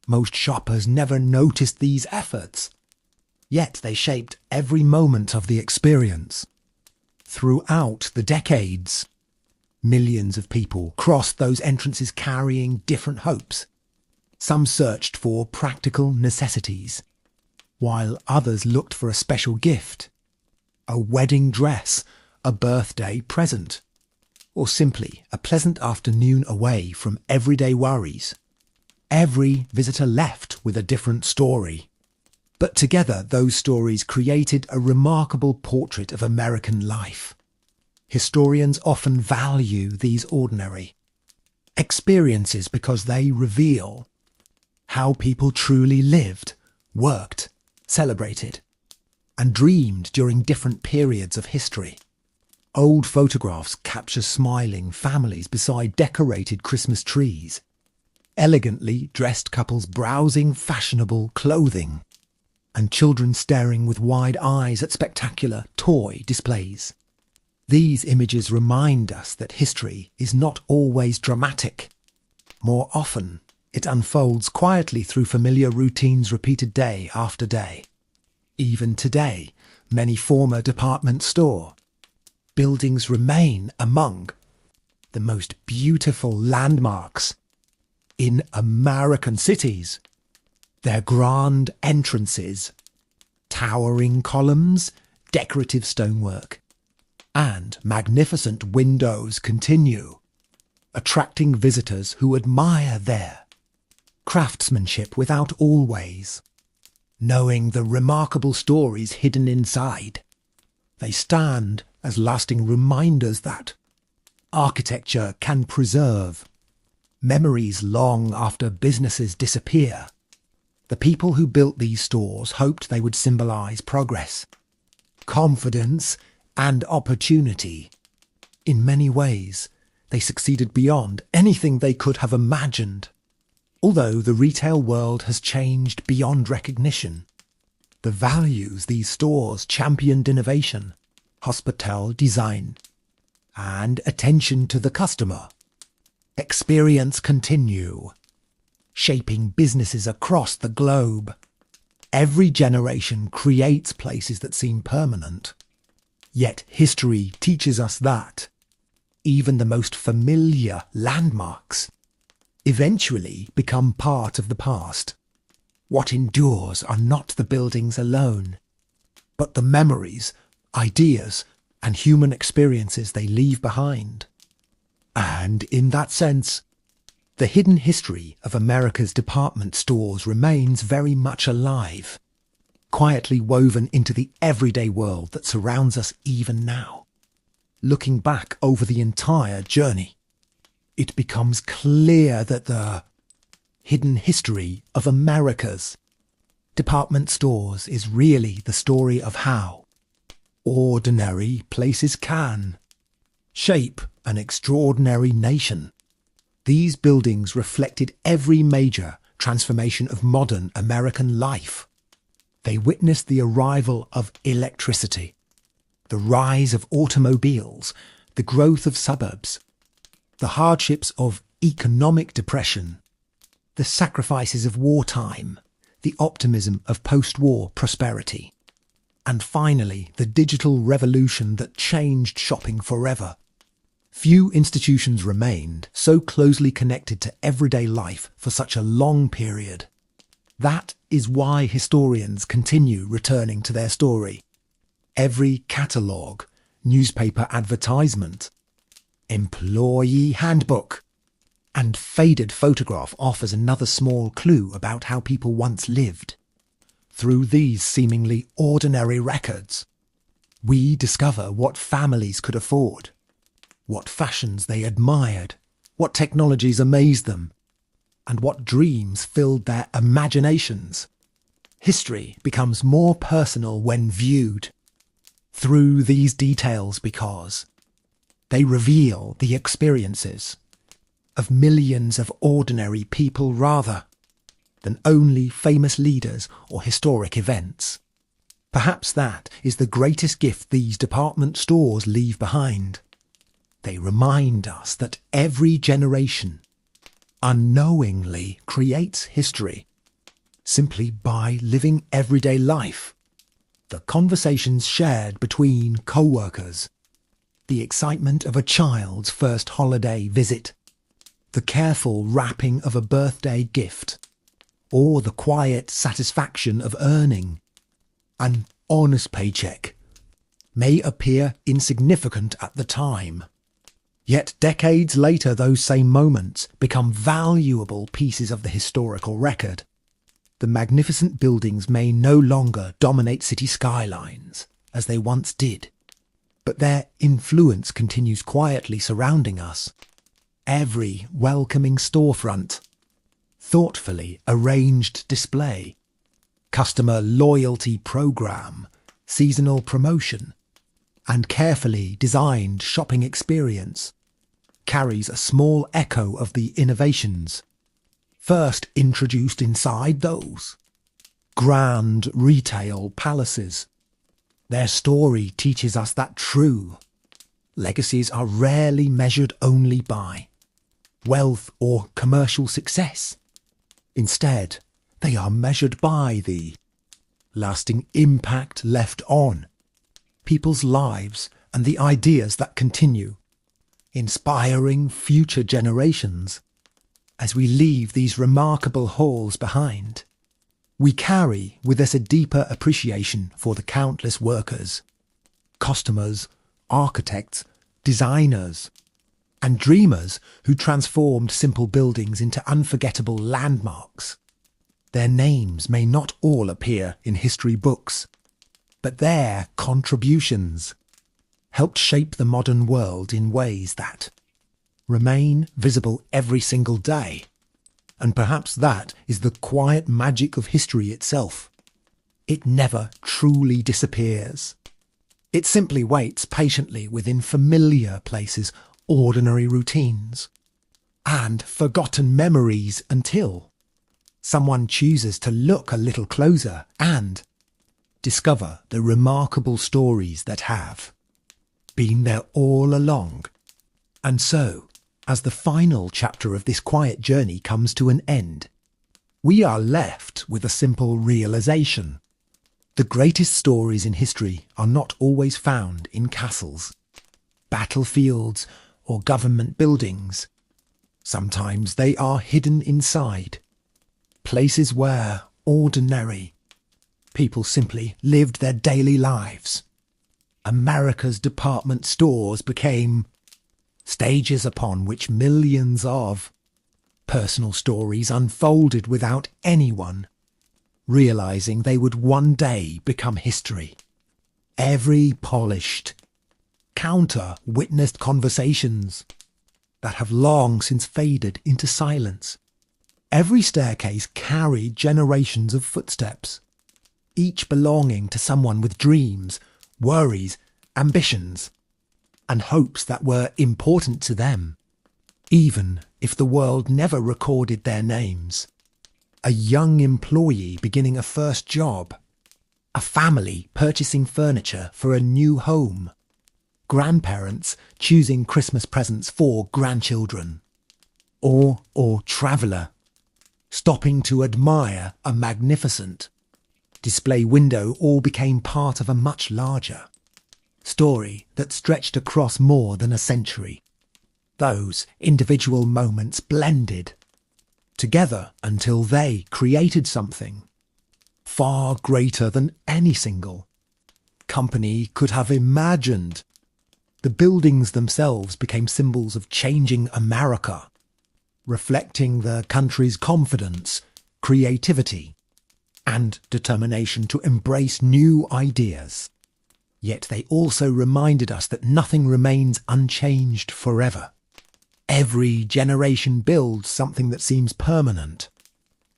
Most shoppers never noticed these efforts, yet they shaped every moment of the experience. Throughout the decades, millions of people crossed those entrances carrying different hopes. Some searched for practical necessities, while others looked for a special gift, a wedding dress, a birthday present, or simply a pleasant afternoon away from everyday worries. Every visitor left with a different story. But together those stories created a remarkable portrait of American life. Historians often value these ordinary experiences because they reveal how people truly lived, worked, celebrated, and dreamed during different periods of history. Old photographs capture smiling families beside decorated Christmas trees, elegantly dressed couples browsing fashionable clothing, and children staring with wide eyes at spectacular toy displays. These images remind us that history is not always dramatic. More often, it unfolds quietly through familiar routines repeated day after day. Even today, many former department store buildings remain among the most beautiful landmarks in American cities. Their grand entrances, towering columns, decorative stonework, and magnificent windows continue, attracting visitors who admire their craftsmanship without always knowing the remarkable stories hidden inside. They stand as lasting reminders that architecture can preserve memories long after businesses disappear. The people who built these stores hoped they would symbolize progress, confidence, and opportunity. In many ways, they succeeded beyond anything they could have imagined. Although the retail world has changed beyond recognition, the values these stores championed, innovation, hospitality design, and attention to the customer experience, continue shaping businesses across the globe. Every generation creates places that seem permanent, yet history teaches us that even the most familiar landmarks eventually become part of the past. What endures are not the buildings alone, but the memories, ideas, and human experiences they leave behind. And in that sense, the hidden history of America's department stores remains very much alive, quietly woven into the everyday world that surrounds us even now. Looking back over the entire journey, it becomes clear that the hidden history of America's department stores is really the story of how ordinary places can shape an extraordinary nation. These buildings reflected every major transformation of modern American life. They witnessed the arrival of electricity, the rise of automobiles, the growth of suburbs, the hardships of economic depression, the sacrifices of wartime, the optimism of post-war prosperity, and finally the digital revolution that changed shopping forever. Few institutions remained so closely connected to everyday life for such a long period. That is why historians continue returning to their story. Every catalogue, newspaper advertisement, employee handbook, and faded photograph offers another small clue about how people once lived. Through these seemingly ordinary records, We discover what families could afford, what fashions they admired, what technologies amazed them, and what dreams filled their imaginations. History becomes more personal when viewed through these details because they reveal the experiences of millions of ordinary people rather than only famous leaders or historic events. Perhaps that is the greatest gift these department stores leave behind. They remind us that every generation unknowingly creates history simply by living everyday life. The conversations shared between co-workers, the excitement of a child's first holiday visit, the careful wrapping of a birthday gift, or the quiet satisfaction of earning an honest paycheck may appear insignificant at the time. Yet decades later, those same moments become valuable pieces of the historical record. The magnificent buildings may no longer dominate city skylines as they once did, but their influence continues quietly surrounding us. Every welcoming storefront, thoughtfully arranged display, customer loyalty program, seasonal promotion, and carefully designed shopping experience carries a small echo of the innovations first introduced inside those grand retail palaces. Their story teaches us that true legacies are rarely measured only by wealth or commercial success. Instead, they are measured by the lasting impact left on people's lives and the ideas that continue, inspiring future generations. As we leave these remarkable halls behind, we carry with us a deeper appreciation for the countless workers, customers, architects, designers, and dreamers who transformed simple buildings into unforgettable landmarks. Their names may not all appear in history books, but their contributions helped shape the modern world in ways that remain visible every single day. And perhaps that is the quiet magic of history itself. It never truly disappears. It simply waits patiently within familiar places, ordinary routines, and forgotten memories until someone chooses to look a little closer and discover the remarkable stories that have been there all along. And so, as the final chapter of this quiet journey comes to an end, we are left with a simple realization. The greatest stories in history are not always found in castles, battlefields, or government buildings. Sometimes they are hidden inside places where ordinary people simply lived their daily lives. America's department stores became stages upon which millions of personal stories unfolded without anyone realizing they would one day become history. Every polished counter witnessed conversations that have long since faded into silence. Every staircase carried generations of footsteps, each belonging to someone with dreams, worries, ambitions, and hopes that were important to them, even if the world never recorded their names. A young employee beginning a first job, a family purchasing furniture for a new home, grandparents choosing Christmas presents for grandchildren, or traveller stopping to admire a magnificent display window, all became part of a much larger story that stretched across more than a century. Those individual moments blended together until they created something far greater than any single company could have imagined. The buildings themselves became symbols of changing America, reflecting the country's confidence, creativity, and determination to embrace new ideas. Yet they also reminded us that nothing remains unchanged forever. Every generation builds something that seems permanent,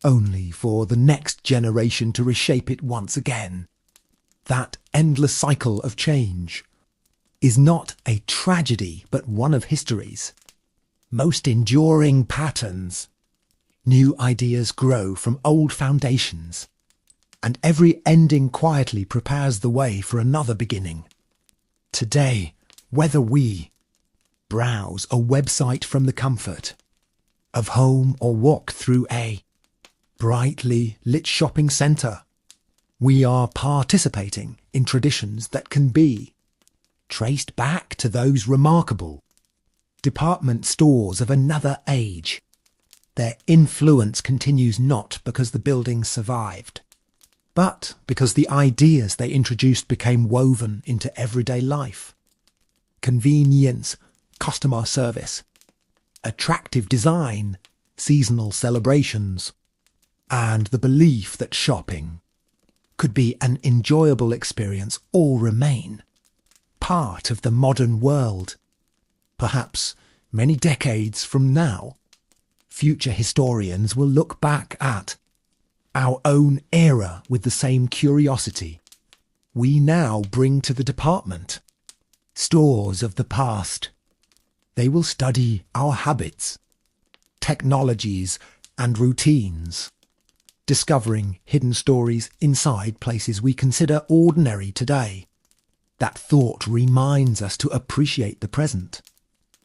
only for the next generation to reshape it once again. That endless cycle of change is not a tragedy, but one of history's most enduring patterns. New ideas grow from old foundations, and every ending quietly prepares the way for another beginning. Today, whether we browse a website from the comfort of home or walk through a brightly lit shopping centre, we are participating in traditions that can be traced back to those remarkable department stores of another age. Their influence continues not because the buildings survived, but because the ideas they introduced became woven into everyday life. Convenience, customer service, attractive design, seasonal celebrations, and the belief that shopping could be an enjoyable experience all remain part of the modern world. Perhaps many decades from now, future historians will look back at our own era with the same curiosity we now bring to the department stores of the past. They will study our habits, technologies, and routines, discovering hidden stories inside places we consider ordinary today. That thought reminds us to appreciate the present,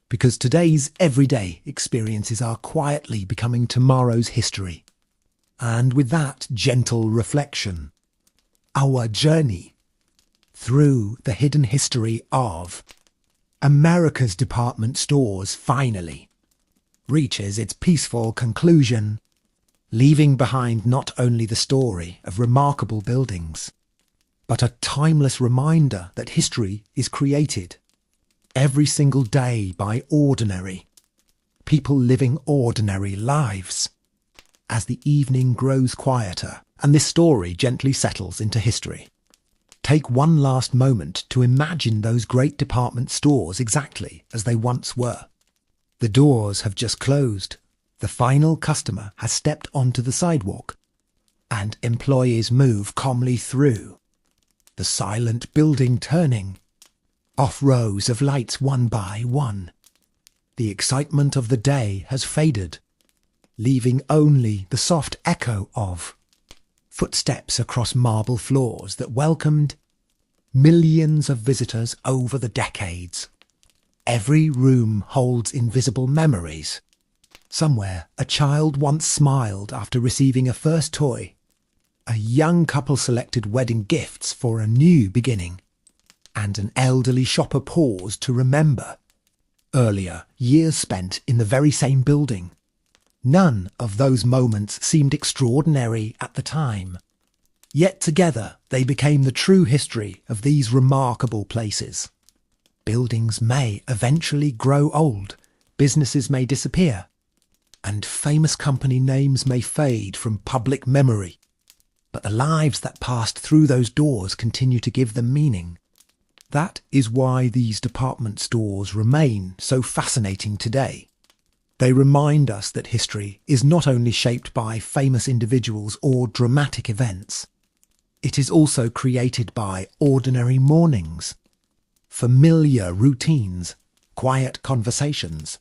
because today's everyday experiences are quietly becoming tomorrow's history. And with that gentle reflection, our journey through the hidden history of America's department stores finally reaches its peaceful conclusion, leaving behind not only the story of remarkable buildings, but a timeless reminder that history is created every single day by ordinary people living ordinary lives. As the evening grows quieter and this story gently settles into history, take one last moment to imagine those great department stores exactly as they once were. The doors have just closed, the final customer has stepped onto the sidewalk, and employees move calmly through the silent building, turning off rows of lights one by one. The excitement of the day has faded, leaving only the soft echo of footsteps across marble floors that welcomed millions of visitors over the decades. Every room holds invisible memories. Somewhere, a child once smiled after receiving a first toy. A young couple selected wedding gifts for a new beginning, and an elderly shopper paused to remember earlier years spent in the very same building. None of those moments seemed extraordinary at the time, yet together they became the true history of these remarkable places. Buildings may eventually grow old, businesses may disappear, and famous company names may fade from public memory. But the lives that passed through those doors continue to give them meaning. That is why these department stores remain so fascinating today. They remind us that history is not only shaped by famous individuals or dramatic events, it is also created by ordinary mornings, familiar routines, quiet conversations,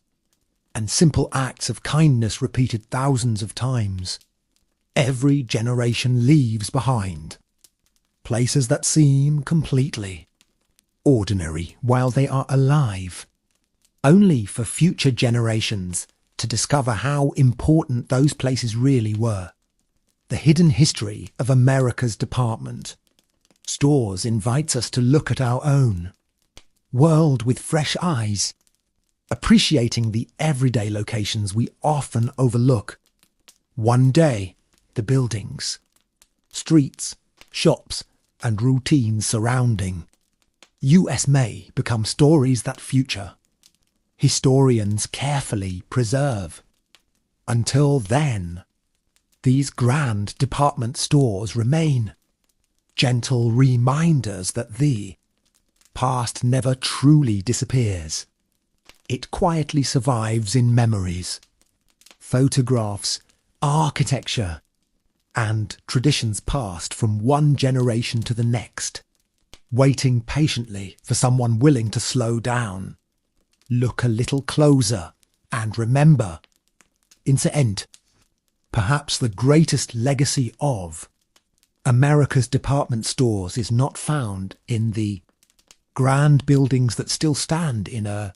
and simple acts of kindness repeated thousands of times. Every generation leaves behind places that seem completely ordinary while they are alive, only for future generations to discover how important those places really were. The hidden history of America's department stores invites us to look at our own world with fresh eyes, appreciating the everyday locations we often overlook. One day, the buildings, streets, shops, and routines surrounding US may become stories that future historians carefully preserve. Until then, these grand department stores remain gentle reminders that the past never truly disappears. It quietly survives in memories, photographs, architecture, and traditions passed from one generation to the next, waiting patiently for someone willing to slow down, look a little closer, and remember. In the end, perhaps the greatest legacy of America's department stores is not found in the grand buildings that still stand in a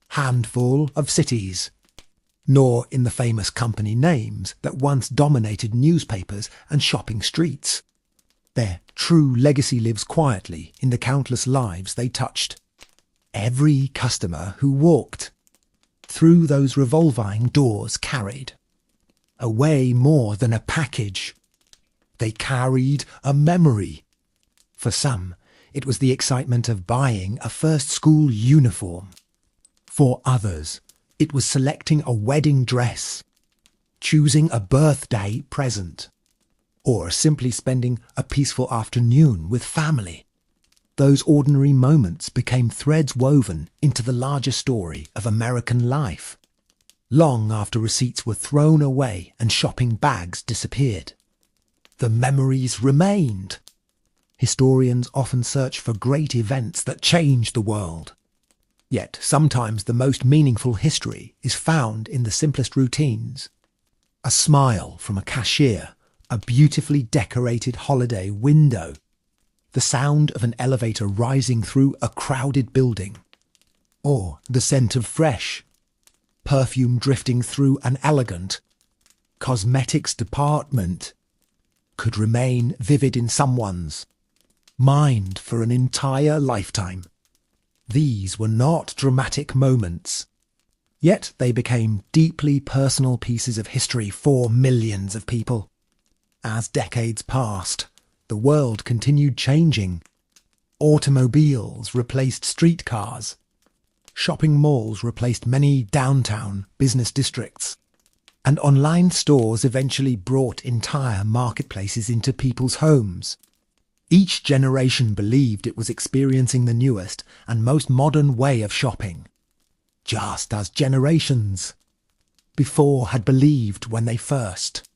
handful of cities, nor in the famous company names that once dominated newspapers and shopping streets. Their true legacy lives quietly in the countless lives they touched. Every customer who walked through those revolving doors carried away more than a package. They carried a memory. For some, it was the excitement of buying a first school uniform. For others, it was selecting a wedding dress, choosing a birthday present, or simply spending a peaceful afternoon with family. Those ordinary moments became threads woven into the larger story of American life. Long after receipts were thrown away and shopping bags disappeared, the memories remained. Historians often search for great events that changed the world. Yet sometimes the most meaningful history is found in the simplest routines. A smile from a cashier, a beautifully decorated holiday window, the sound of an elevator rising through a crowded building, or the scent of fresh perfume drifting through an elegant cosmetics department could remain vivid in someone's mind for an entire lifetime. These were not dramatic moments, yet they became deeply personal pieces of history for millions of people. As decades passed, the world continued changing. Automobiles replaced streetcars. Shopping malls replaced many downtown business districts. And online stores eventually brought entire marketplaces into people's homes. Each generation believed it was experiencing the newest and most modern way of shopping, just as generations before had believed when they first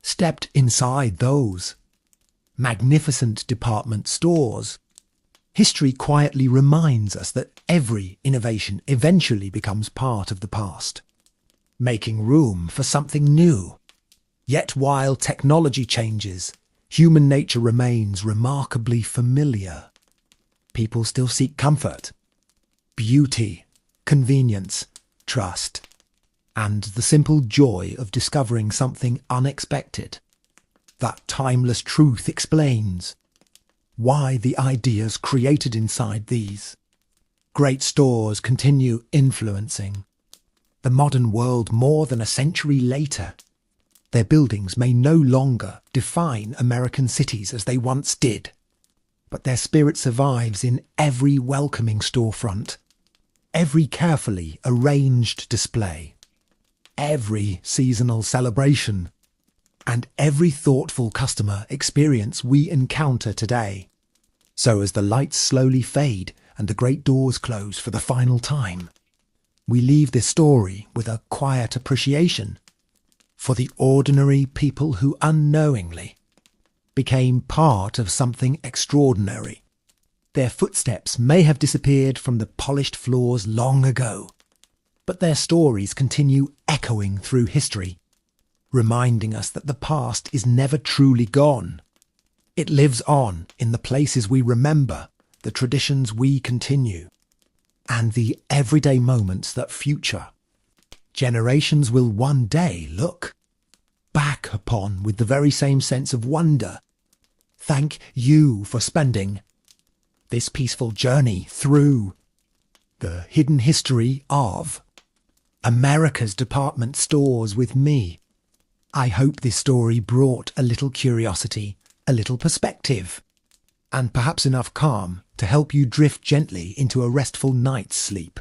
stepped inside those magnificent department stores. History quietly reminds us that every innovation eventually becomes part of the past, making room for something new. Yet while technology changes, human nature remains remarkably familiar. People still seek comfort, beauty, convenience, trust, and the simple joy of discovering something unexpected. That timeless truth explains why the ideas created inside these great stores continue influencing the modern world more than a century later. Their buildings may no longer define American cities as they once did, but their spirit survives in every welcoming storefront, every carefully arranged display, every seasonal celebration, and every thoughtful customer experience we encounter today. So as the lights slowly fade and the great doors close for the final time, we leave this story with a quiet appreciation for the ordinary people who unknowingly became part of something extraordinary. Their footsteps may have disappeared from the polished floors long ago, but their stories continue echoing through history, reminding us that the past is never truly gone. It lives on in the places we remember, the traditions we continue, and the everyday moments that future generations will one day look back upon with the very same sense of wonder. Thank you for spending this peaceful journey through the hidden history of America's department stores with me. I hope this story brought a little curiosity, a little perspective, and perhaps enough calm to help you drift gently into a restful night's sleep.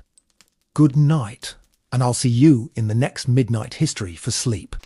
Good night, and I'll see you in the next Midnight History for sleep.